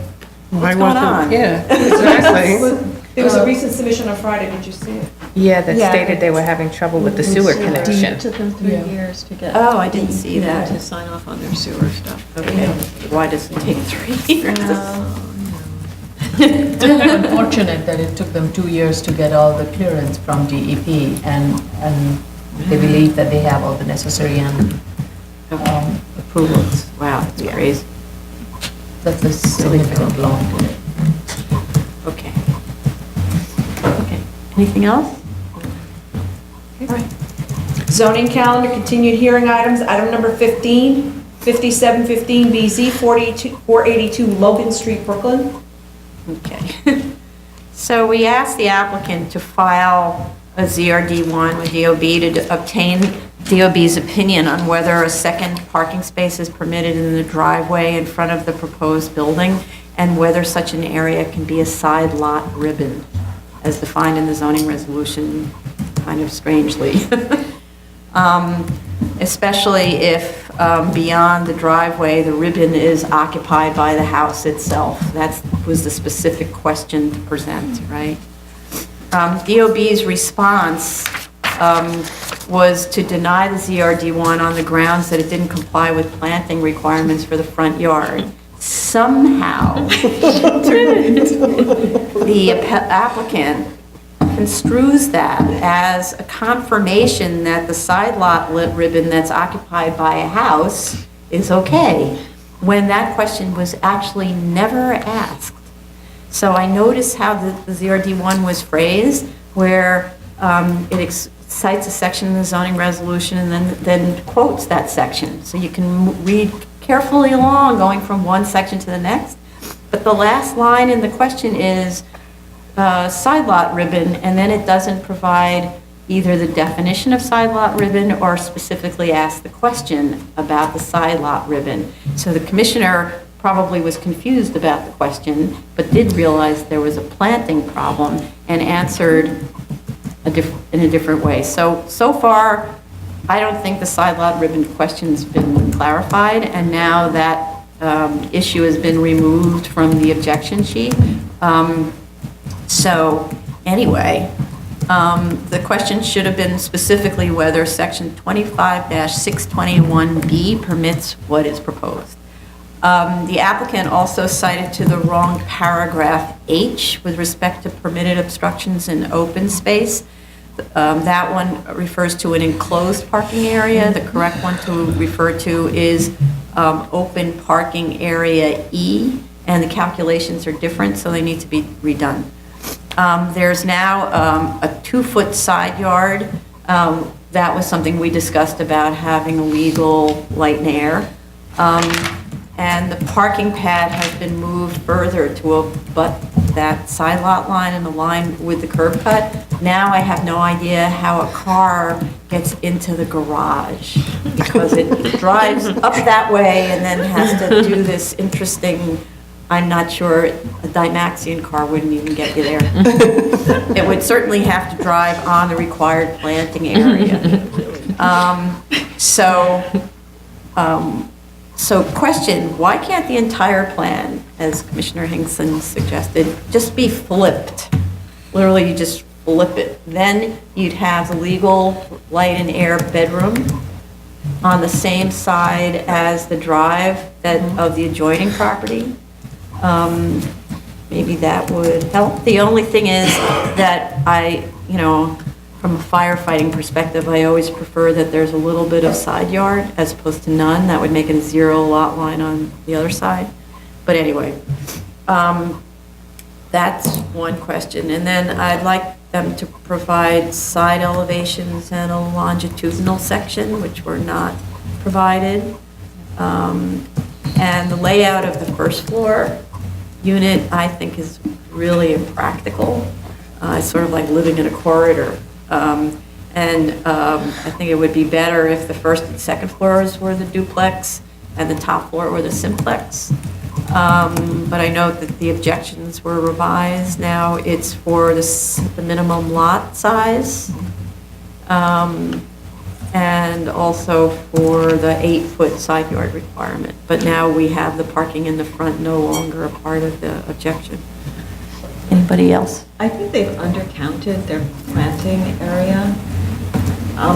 what's going on? Yeah, exactly. There was a recent submission on Friday, did you see it? Yeah, that Yeah. stated they were having trouble with the sewer connection. It took them 3 years to get. Oh, I didn't see that. To sign off on their sewer stuff. Okay, why does it take 3 years? Unfortunate that it took them 2 years to get all the clearance from DEP, and they believe that they have all the necessary approvals. Wow, it's crazy. That's a significant long delay. Okay. Okay, anything else? All right. Zoning calendar, continued hearing items, item number 15, 5715 BZ, 482 Logan Street, Brooklyn. Okay. So we asked the applicant to file a ZRD1 with DOB to obtain DOB's opinion on whether a second parking space is permitted in the driveway in front of the proposed building, and whether such an area can be a side lot ribbon, as defined in the zoning resolution, kind of strangely. Especially if beyond the driveway, the ribbon is occupied by the house itself. That was the specific question to present, right? DOB's response was to deny the ZRD1 on the grounds that it didn't comply with planting requirements for the front yard. Somehow, the applicant construes that as a confirmation that the side lot ribbon that's occupied by a house is okay, when that question was actually never asked. So I noticed how the ZRD1 was phrased, where it cites a section in the zoning resolution and then quotes that section. So you can read carefully along, going from one section to the next. But the last line in the question is side lot ribbon, and then it doesn't provide either the definition of side lot ribbon or specifically ask the question about the side lot ribbon. So the commissioner probably was confused about the question, but did realize there was a planting problem and answered in a different way. So far, I don't think the side lot ribbon question's been clarified, and now that issue has been removed from the objection sheet. So anyway, the question should have been specifically whether section 25-621B permits what is proposed. The applicant also cited to the wrong paragraph H with respect to permitted obstructions in open space. That one refers to an enclosed parking area. The correct one to refer to is open parking area E, and the calculations are different, so they need to be redone. There's now a 2-foot side yard. That was something we discussed about having illegal light and air. And the parking pad has been moved further to abut that side lot line and the line with the curb cut. Now I have no idea how a car gets into the garage, because it drives up that way and then has to do this interesting, I'm not sure, a Dymaxion car wouldn't even get you there. It would certainly have to drive on the required planting area. So question, why can't the entire plan, as Commissioner Hinkson suggested, just be flipped? Literally, you just flip it. Then you'd have the legal light and air bedroom on the same side as the drive of the adjoining property. Maybe that would help. The only thing is that from a firefighting perspective, I always prefer that there's a little bit of side yard as opposed to none. That would make it a 0 lot line on the other side. But anyway, That's one question. And then I'd like them to provide side elevations and a longitudinal section, which were not provided. And the layout of the first floor unit, I think, is really impractical. It's sort of like living in a corridor. I think it would be better if the first and second floors were the duplex and the top floor were the simplex. But I note that the objections were revised. Now it's for the minimum lot size, and also for the 8-foot side yard requirement. But now we have the parking in the front no longer a part of the objection. Anybody else? I think they've undercounted their planting area.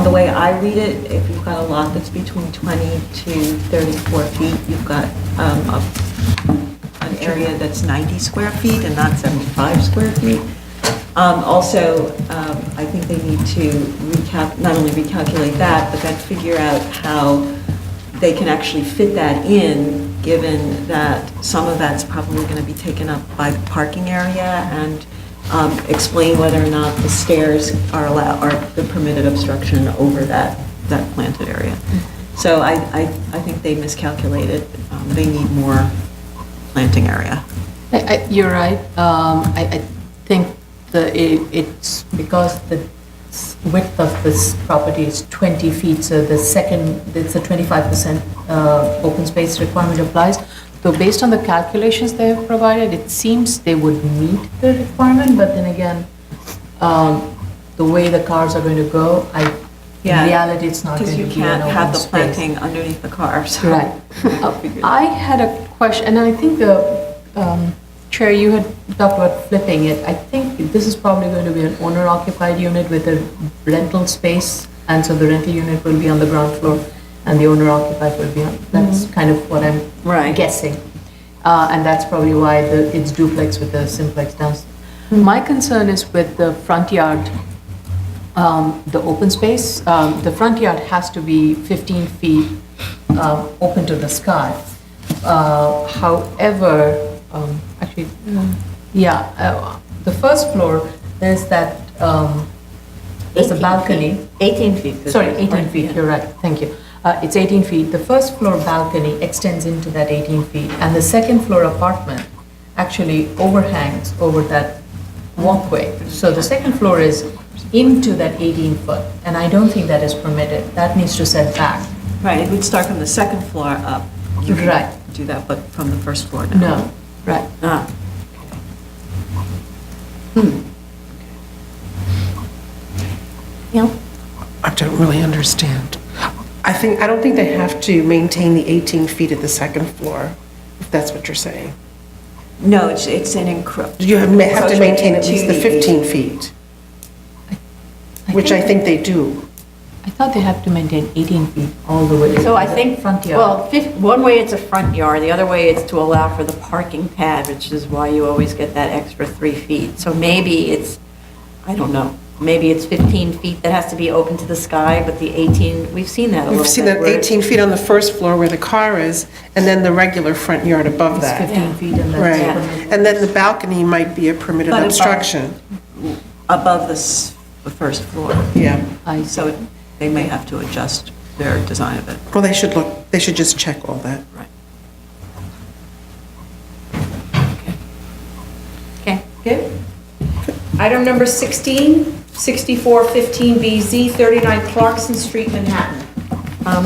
The way I read it, if you've got a lot that's between 20 to 34 feet, you've got an area that's 90 square feet and not 75 square feet. Also, I think they need to not only recalculate that, but then figure out how they can actually fit that in, given that some of that's probably going to be taken up by the parking area, and explain whether or not the stairs are the permitted obstruction over that planted area. So I think they miscalculated. They need more planting area. You're right. I think it's because the width of this property is 20 feet, so it's a 25% open space requirement applies. So based on the calculations they have provided, it seems they would meet the requirement, but then again, the way the cars are going to go, in reality, it's not going to be an Because you can't open have the space. planting underneath the cars. Right. I had a question, and I think the Chair, you had talked about flipping it. I think this is probably going to be an owner-occupied unit with a rental space, and so the rental unit will be on the ground floor, and the owner-occupied will be on. That's kind of what I'm guessing, and that's probably why it's duplex with the simplex downstairs. My concern is with the front yard, the open space. The front yard has to be 15 feet open to the sky. However, the first floor, there's that, there's a balcony. 18 feet. Sorry, 18 feet, you're right, thank you. It's 18 feet. The first floor balcony extends into that 18 feet, and the second floor apartment actually overhangs over that walkway. So the second floor is into that 18 foot, and I don't think that is permitted. That needs to set back. Right, it would start from the second floor up. You can Right. do that, but from the first floor down. No, right. Yeah. I don't really understand. I don't think they have to maintain the 18 feet at the second floor, if that's what you're saying. No, it's an You have to maintain at least the 15 feet, which I think they do. I thought they have to maintain 18 feet all the way. So I to the think, front yard. well, one way it's a front yard, the other way it's to allow for the parking pad, which is why you always get that extra 3 feet. So maybe it's, I don't know, maybe it's 15 feet that has to be open to the sky, but the 18, we've seen that a little bit. We've seen that where- 18 feet on the first floor where the car is, and then the regular front yard above It's that. 15 feet and that's Right, permitted. and then the balcony might be a permitted But above- obstruction. above the first floor. Yeah, I So they may have to adjust their design of it. well, they should just check all that. Right. Okay. Good. Item number 16, 6415BZ, 39 Clarkson Street, Manhattan.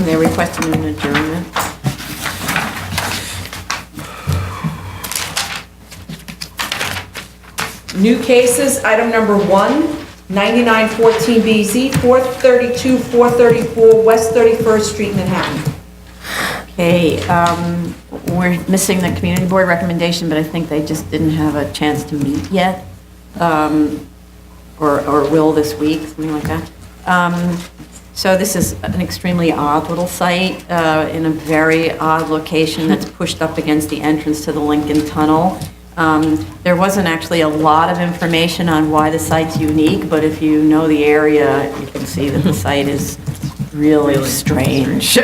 They're requesting an adjournment. New cases, item number 1, 9914BZ, 432, 434 West 31st Street, Manhattan. Okay, we're missing the community board recommendation, but I think they just didn't have a chance to meet yet, or will this week, something like that. So this is an extremely odd little site in a very odd location that's pushed up against the entrance to the Lincoln Tunnel. There wasn't actually a lot of information on why the site's unique, but if you know the area, you can see that the site is really strange.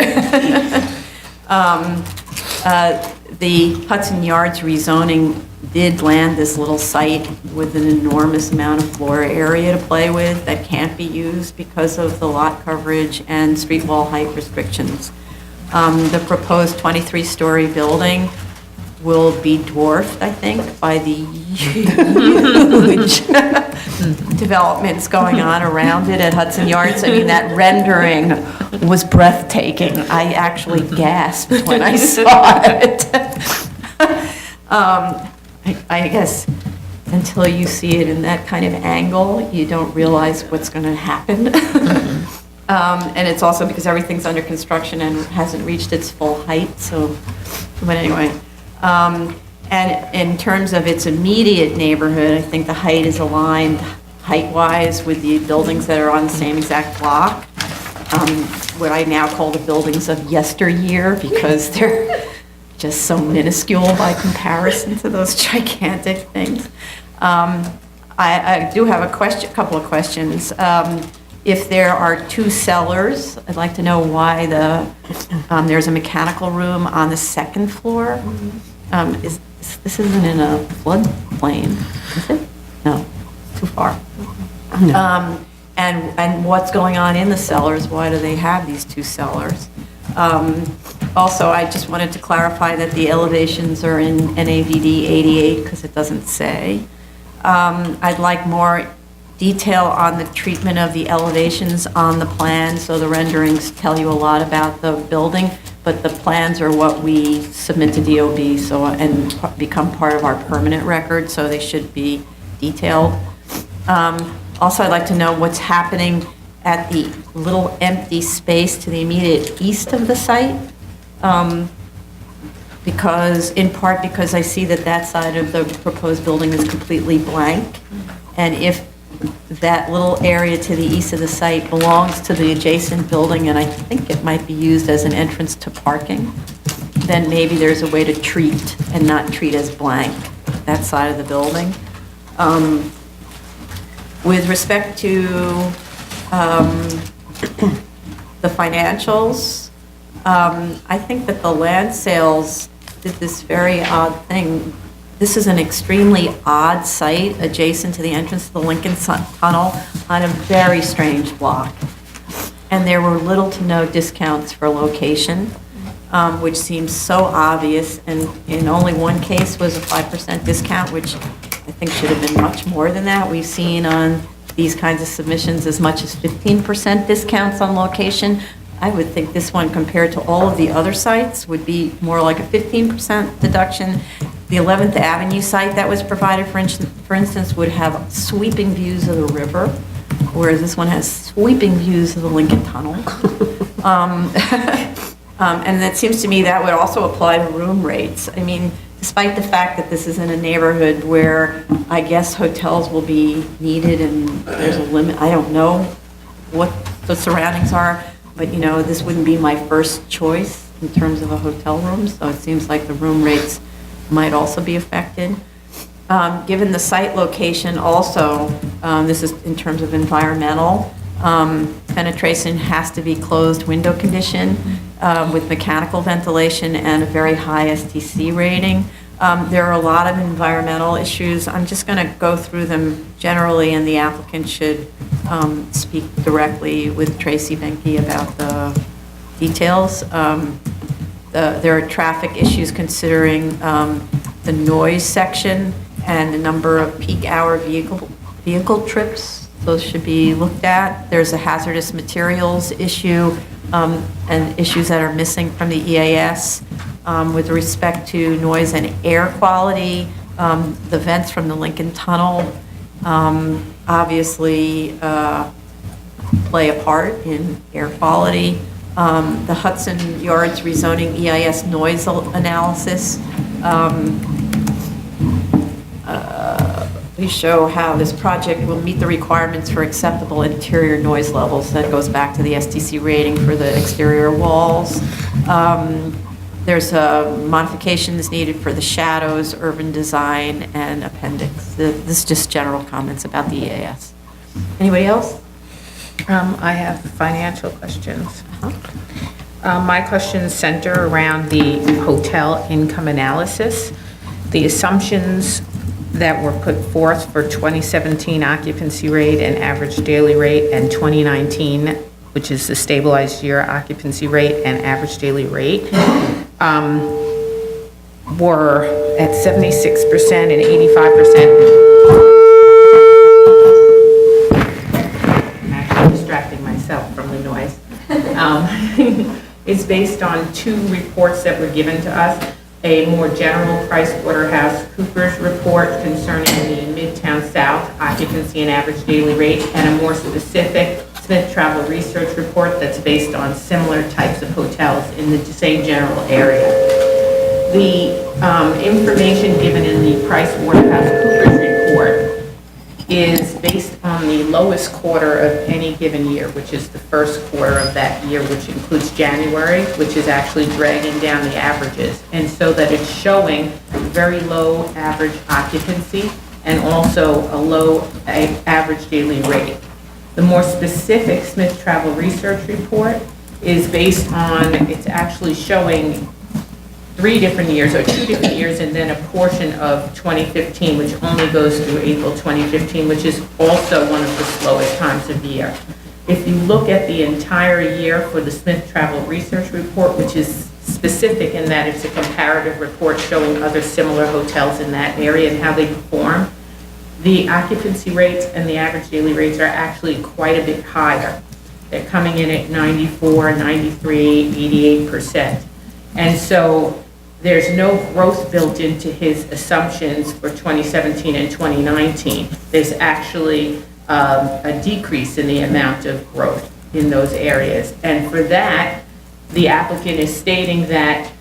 The Hudson Yards rezoning did land this little site with an enormous amount of floor area to play with that can't be used because of the lot coverage and street wall height restrictions. The proposed 23-story building will be dwarfed, I think, by the huge developments going on around it at Hudson Yards. I mean, that rendering was breathtaking. I actually gasped when I saw it. I guess until you see it in that kind of angle, you don't realize what's going to happen. And it's also because everything's under construction and hasn't reached its full height, so, but anyway. And in terms of its immediate neighborhood, I think the height is aligned height-wise with the buildings that are on the same exact block. What I now call the buildings of yesteryear, because they're just so minuscule by comparison to those gigantic things. I do have a couple of questions. If there are two cellars, I'd like to know why there's a mechanical room on the second floor. This isn't in a floodplain, is it? No, too far. And what's going on in the cellars? Why do they have these two cellars? Also, I just wanted to clarify that the elevations are in NAVD 88 because it doesn't say. I'd like more detail on the treatment of the elevations on the plan, so the renderings tell you a lot about the building, but the plans are what we submit to DOB and become part of our permanent record, so they should be detailed. Also, I'd like to know what's happening at the little empty space to the immediate east of the site, in part because I see that side of the proposed building is completely blank, and if that little area to the east of the site belongs to the adjacent building, and I think it might be used as an entrance to parking, then maybe there's a way to treat and not treat as blank that side of the building. With respect to the financials, I think that the land sales did this very odd thing. This is an extremely odd site adjacent to the entrance to the Lincoln Tunnel on a very strange block. And there were little to no discounts for location, which seems so obvious. And in only one case was a 5% discount, which I think should have been much more than that. We've seen on these kinds of submissions as much as 15% discounts on location. I would think this one, compared to all of the other sites, would be more like a 15% deduction. The 11th Avenue site that was provided, for instance, would have sweeping views of the river, whereas this one has sweeping views of the Lincoln Tunnel. And it seems to me that would also apply to room rates. I mean, despite the fact that this is in a neighborhood where I guess hotels will be needed and there's a limit, I don't know what the surroundings are, but this wouldn't be my first choice in terms of a hotel room, so it seems like the room rates might also be affected. Given the site location also, this is in terms of environmental, penetration has to be closed window condition with mechanical ventilation and a very high STC rating. There are a lot of environmental issues. I'm just going to go through them generally, and the applicant should speak directly with Tracy Benke about the details. There are traffic issues considering the noise section and the number of peak hour vehicle trips. Those should be looked at. There's a hazardous materials issue and issues that are missing from the EAS with respect to noise and air quality. The vents from the Lincoln Tunnel obviously play a part in air quality. The Hudson Yards rezoning EIS noise analysis. We show how this project will meet the requirements for acceptable interior noise levels. That goes back to the STC rating for the exterior walls. There's modifications needed for the shadows, urban design, and appendix. This is just general comments about the EAS. Anybody else? I have financial questions. My questions center around the hotel income analysis. The assumptions that were put forth for 2017 occupancy rate and average daily rate and 2019, which is the stabilized year occupancy rate and average daily rate, were at 76% and 85%. I'm actually distracting myself from the noise. It's based on two reports that were given to us. A more general PricewaterhouseCoopers report concerning the Midtown South occupancy and average daily rate, and a more specific Smith Travel Research report that's based on similar types of hotels in the same general area. The information given in the PricewaterhouseCoopers report is based on the lowest quarter of any given year, which is the first quarter of that year, which includes January, which is actually dragging down the averages. And so that it's showing very low average occupancy and also a low average daily rate. The more specific Smith Travel Research report is based on, it's actually showing 3 different years, or 2 different years, and then a portion of 2015, which only goes through April 2015, which is also one of the slowest times of year. If you look at the entire year for the Smith Travel Research report, which is specific in that it's a comparative report showing other similar hotels in that area and how they perform, the occupancy rates and the average daily rates are actually quite a bit higher. They're coming in at 94, 93, 88%. And so there's no growth built into his assumptions for 2017 and 2019. There's actually a decrease in the amount of growth in those areas. And for that, the applicant is stating that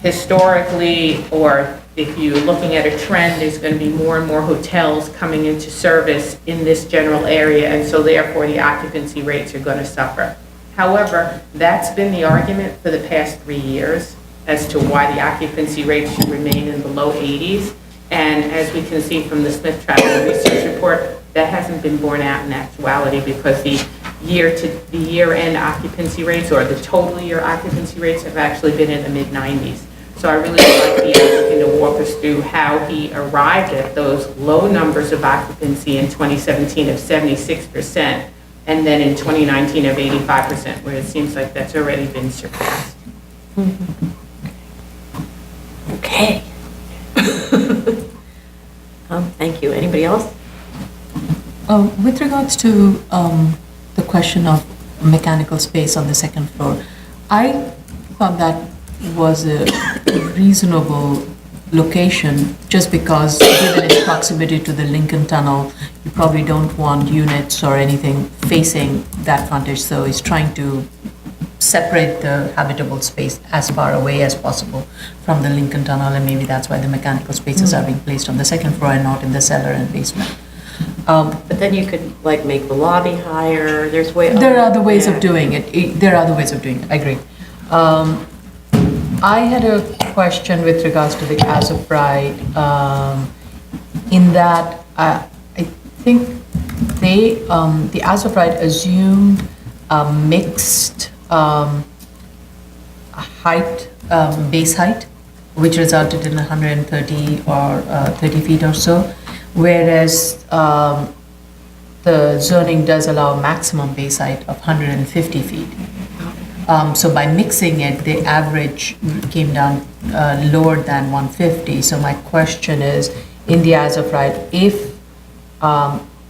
historically, or if you're looking at a trend, there's going to be more and more hotels coming into service in this general area, and so therefore the occupancy rates are going to suffer. However, that's been the argument for the past 3 years as to why the occupancy rate should remain in the low 80s. And as we can see from the Smith Travel Research report, that hasn't been borne out in actuality, because the year-end occupancy rates, or the total year occupancy rates, have actually been in the mid-90s. So I really would like the applicant to walk us through how he arrived at those low numbers of occupancy in 2017 of 76%, and then in 2019 of 85%, where it seems like that's already been surpassed. Okay. Thank you. Anybody else? With regards to the question of mechanical space on the second floor, I thought that was a reasonable location, just because given its proximity to the Lincoln Tunnel, you probably don't want units or anything facing that frontage, so it's trying to separate the habitable space as far away as possible from the Lincoln Tunnel, and maybe that's why the mechanical spaces are being placed on the second floor and not in the cellar and basement. But then you could like make the lobby higher. There are other ways of doing it. There are other ways of doing it. I agree. I had a question with regards to the as of right, in that I think the as of right assumed a mixed height, base height, which resulted in 130 or 30 feet or so, whereas the zoning does allow maximum base height of 150 feet. So by mixing it, the average came down lower than 150. So my question is, in the as of right, if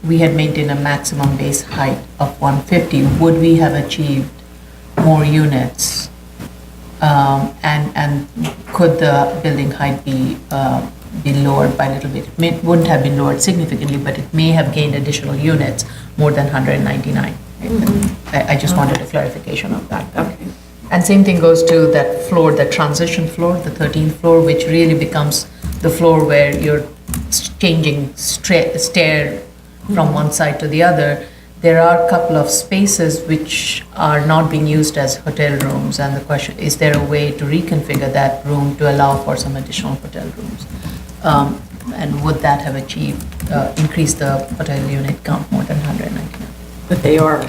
we had maintained a maximum base height of 150, would we have achieved more units? And could the building height be lowered by a little bit? It wouldn't have been lowered significantly, but it may have gained additional units, more than 199. I just wanted a clarification of that. Okay. And same thing goes to that floor, the transition floor, the 13th floor, which really becomes the floor where you're changing stair from one side to the other. There are a couple of spaces which are not being used as hotel rooms, and the question, is there a way to reconfigure that room to allow for some additional hotel rooms? And would that have achieved, increased the hotel unit count more than 199? But they are,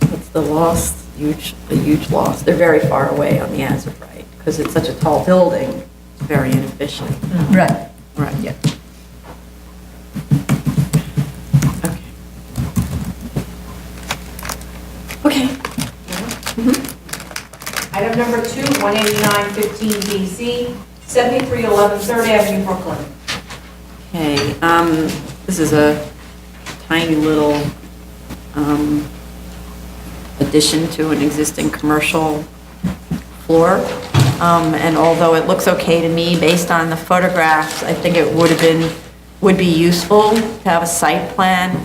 what's the loss? A huge loss. They're very far away on the as of right, because it's such a tall building. very inefficient. Right. Right. Yeah. Okay. Item number 2, 18915 DC, 7311 3rd Avenue, Brooklyn. Okay, this is a tiny little addition to an existing commercial floor. And although it looks okay to me based on the photographs, I think it would be useful to have a site plan,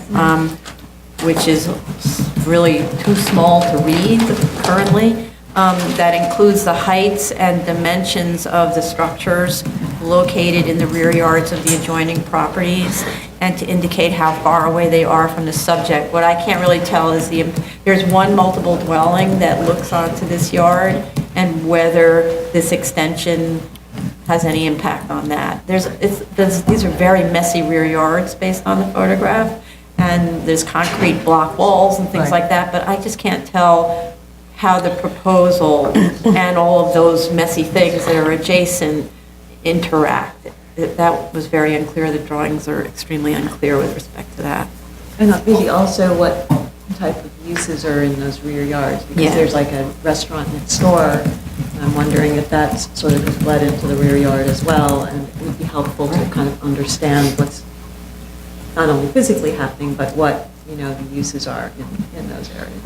which is really too small to read currently, that includes the heights and dimensions of the structures located in the rear yards of the adjoining properties, and to indicate how far away they are from the subject. What I can't really tell is there's one multiple dwelling that looks onto this yard, and whether this extension has any impact on that. These are very messy rear yards based on the photograph, and there's concrete block walls and things Right. like that, but I just can't tell how the proposal and all of those messy things that are adjacent interact. That was very unclear. The drawings are extremely unclear with respect to that. And maybe also what type of uses are in those rear yards? Yeah. Because there's like a restaurant next door, and I'm wondering if that's sort of is bled into the rear yard as well, and it would be helpful to kind of understand what's not only physically happening, but what, the uses are in those areas.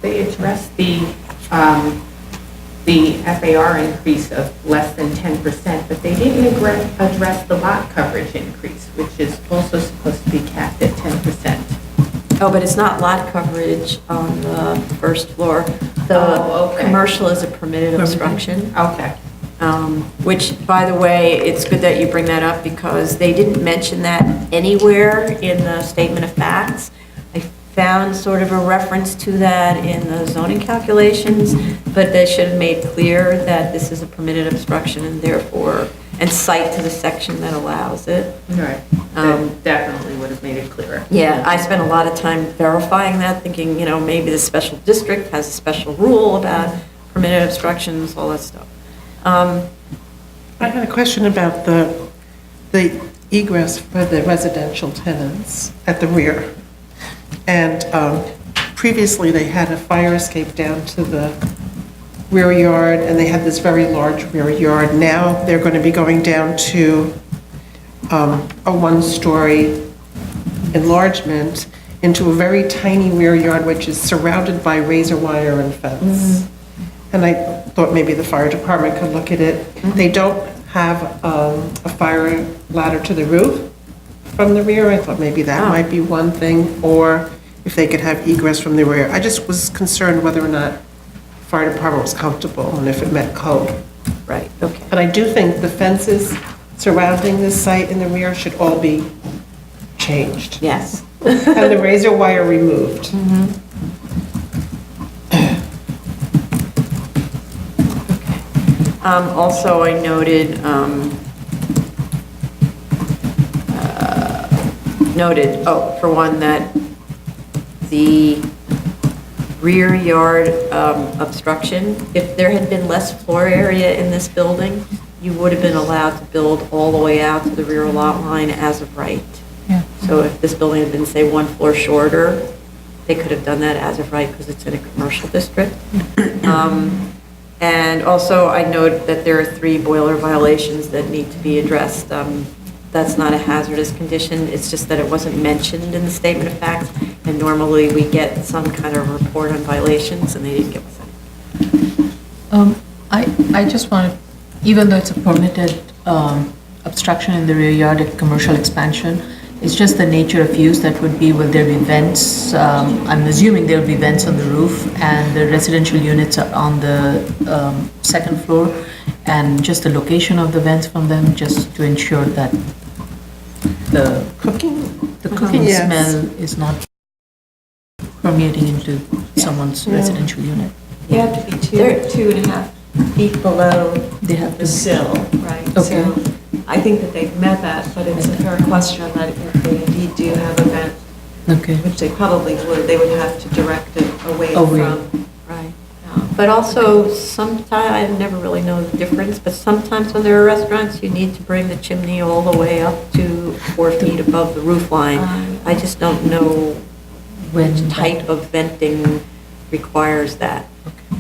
They addressed the FAR increase of less than 10%, but they didn't address the lot coverage increase, which is also supposed to be capped at 10%. Oh, but it's not lot coverage on the first floor. Oh, The okay. commercial is a permitted obstruction. Okay. Which, by the way, it's good that you bring that up because they didn't mention that anywhere in the statement of facts. I found sort of a reference to that in the zoning calculations, but they should have made clear that this is a permitted obstruction and therefore, and cite to the section that allows it. Right. That definitely would have made it clearer. Yeah, I spent a lot of time verifying that, thinking, maybe the special district has a special rule about permitted obstructions, all that stuff. I had a question about the egress for the residential tenants at the rear. And previously, they had a fire escape down to the rear yard, and they had this very large rear yard. Now, they're going to be going down to a one-story enlargement into a very tiny rear yard, which is surrounded by razor wire and fence. And I thought maybe the fire department could look at it. They don't have a fire ladder to the roof from the rear. I thought maybe that might be one thing, or if they could have egress from the rear. I just was concerned whether or not the fire department was comfortable and if it met code. Right, okay. But I do think the fences surrounding this site in the rear should all be changed. Yes. And the razor wire removed. Also, I noted, for one, that the rear yard obstruction, if there had been less floor area in this building, you would have been allowed to build all the way out to the rear lot line as of right. Yeah. So if this building had been, say, one floor shorter, they could have done that as of right because it's in a commercial district. And also, I note that there are 3 boiler violations that need to be addressed. That's not a hazardous condition, it's just that it wasn't mentioned in the statement of facts, and normally we get some kind of report on violations, and they didn't give us any. I just wanted, even though it's a permitted obstruction in the rear yard, a commercial expansion, it's just the nature of use that would be, will there be vents? I'm assuming there will be vents on the roof, and the residential units are on the second floor, and just the location of the vents from them, just to ensure that the cooking Yes. smell is not permeating into someone's residential unit. You have to be 2.5 feet below They have the to. sill, right? Okay. So I think that they've met that, but it's a fair question that if they indeed do have a vent, Okay. which they probably would, they would have to direct it away Away. from. Right. But also, sometimes, I never really know the difference, but sometimes when there are restaurants, you need to bring the chimney all the way up to 4 feet above the roof line. I just don't know which type of venting requires that.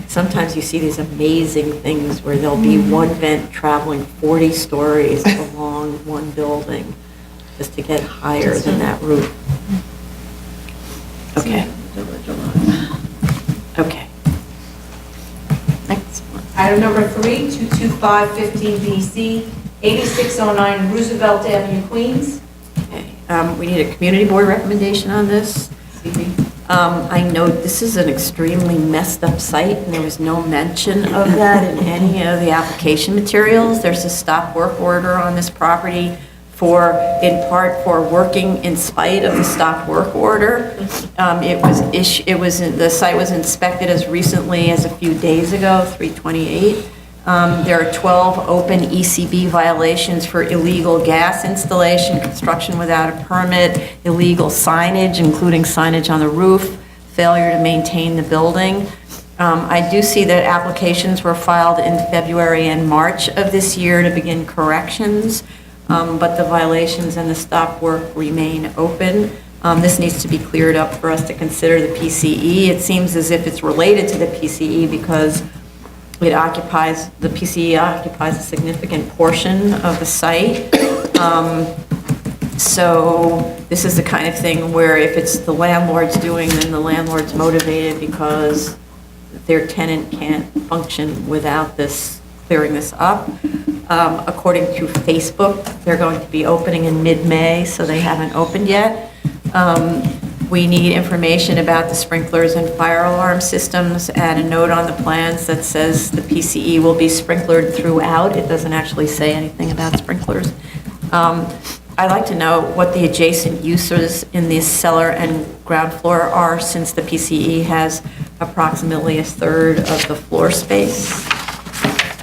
Sometimes you see these amazing things where there'll be one vent traveling 40 stories along one building just to get higher than that roof. Okay. Okay. Next one. Item number 3, 22515 BC, 8609 Roosevelt Avenue, Queens. Okay, we need a community board recommendation on this. I know this is an extremely messed up site, and there was no mention of that in any of the application materials. There's a stop work order on this property in part for working in spite of the stop work order. The site was inspected as recently as a few days ago, 3/28. There are 12 open ECB violations for illegal gas installation, construction without a permit, illegal signage, including signage on the roof, failure to maintain the building. I do see that applications were filed in February and March of this year to begin corrections, but the violations and the stop work remain open. This needs to be cleared up for us to consider the PCE. It seems as if it's related to the PCE because the PCE occupies a significant portion of the site. So this is the kind of thing where if it's the landlord's doing, then the landlord's motivated because their tenant can't function without clearing this up. According to Facebook, they're going to be opening in mid-May, so they haven't opened yet. We need information about the sprinklers and fire alarm systems, add a note on the plans that says the PCE will be sprinklered throughout. It doesn't actually say anything about sprinklers. I'd like to know what the adjacent uses in the cellar and ground floor are, since the PCE has approximately a third of the floor space.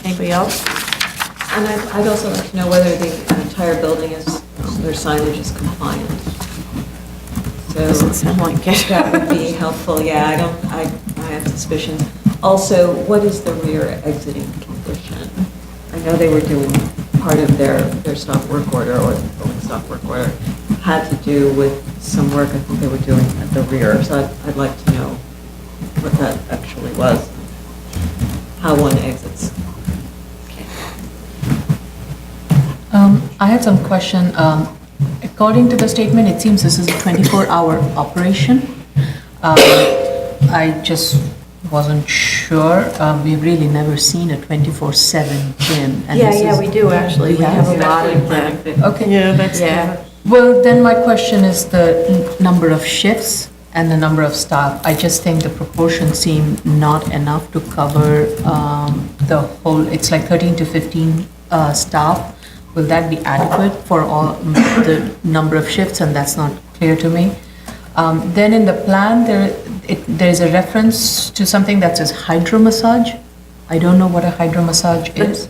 Anybody else? And I'd also like to know whether the entire building their signage is compliant. So Doesn't sound like it. that would be helpful, yeah, I have suspicions. Also, what is the rear exiting condition? I know they were doing part of their stop work order, or the building stop work order, had to do with some work I think they were doing at the rear, so I'd like to know what that actually was, how one exits. I had some question. According to the statement, it seems this is a 24-hour operation. I just wasn't sure. We've really never seen a 24/7 gym. And this Yeah, is- we do actually. We have a lot of them. Okay. Yeah, that's. Yeah. Well, then my question is the number of shifts and the number of staff. I just think the proportions seem not enough to cover the whole, it's like 13 to 15 staff. Will that be adequate for all the number of shifts? And that's not clear to me. Then in the plan, there is a reference to something that says hydromassage. I don't know what a hydromassage is.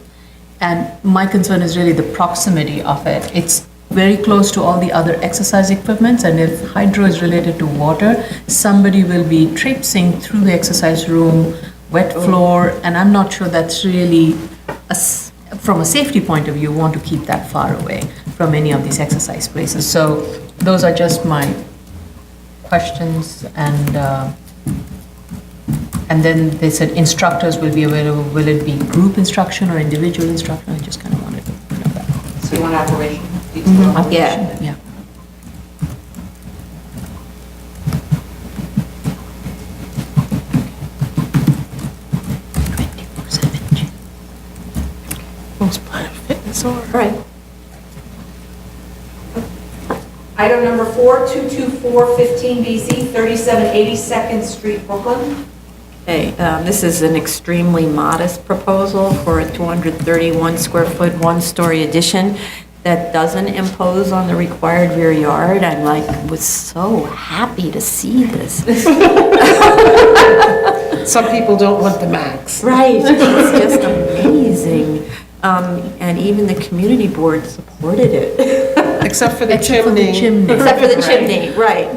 And my concern is really the proximity of it. It's very close to all the other exercise equipments, and if hydro is related to water, somebody will be traipsing through the exercise room, wet floor, and I'm not sure that's really, from a safety point of view, want to keep that far away from any of these exercise places. So those are just my questions, and then they said instructors will be available. Will it be group instruction or individual instruction? I just kind of wanted to know that. So you want operation? Yeah. Yeah. Most Planet Fitness or. Right. Item number 4, 22415 BZ, 3780 2nd Street, Brooklyn. Okay, this is an extremely modest proposal for a 231 square foot, one-story addition that doesn't impose on the required rear yard. Was so happy to see this. Some people don't want the max. Right, it's just amazing. And even the community board supported it. Except for the Except for the chimney. chimney. Except for the chimney, right.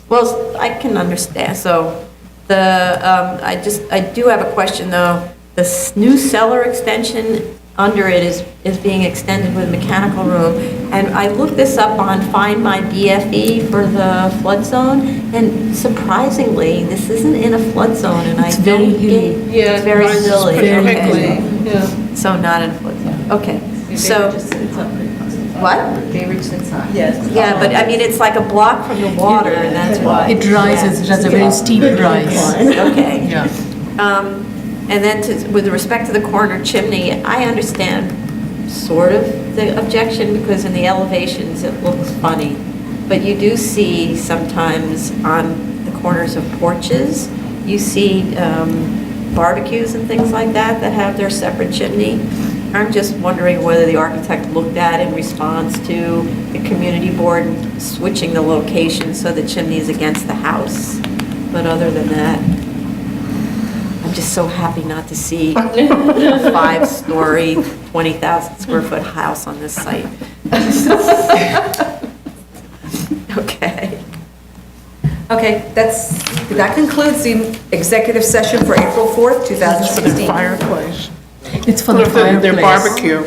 Well, I can understand, so I do have a question, though. The new cellar extension under it is being extended with a mechanical room. And I looked this up on Find My BFE for the flood zone, and surprisingly, this isn't in a flood zone, and It's very hilly. Yeah, It's very mine's hilly. perfectly, Okay. yeah. So not in a flood zone, okay. So, what? Yes. Yeah, but I mean, it's like a block from the water, and that's why. It rises, it has a very steep rise. Okay. Yeah. And then with respect to the corner chimney, I understand sort of the objection because in the elevations it looks funny. But you do see sometimes on the corners of porches, you see barbecues and things like that that have their separate chimney. I'm just wondering whether the architect looked at in response to the community board switching the location so the chimney is against the house. But other than that, I'm just so happy not to see a 5-story, 20,000 square foot house on this site. Okay. Okay, that concludes the executive session for April 4th, For the 2016. fireplace. It's for the Their fireplace. barbecue.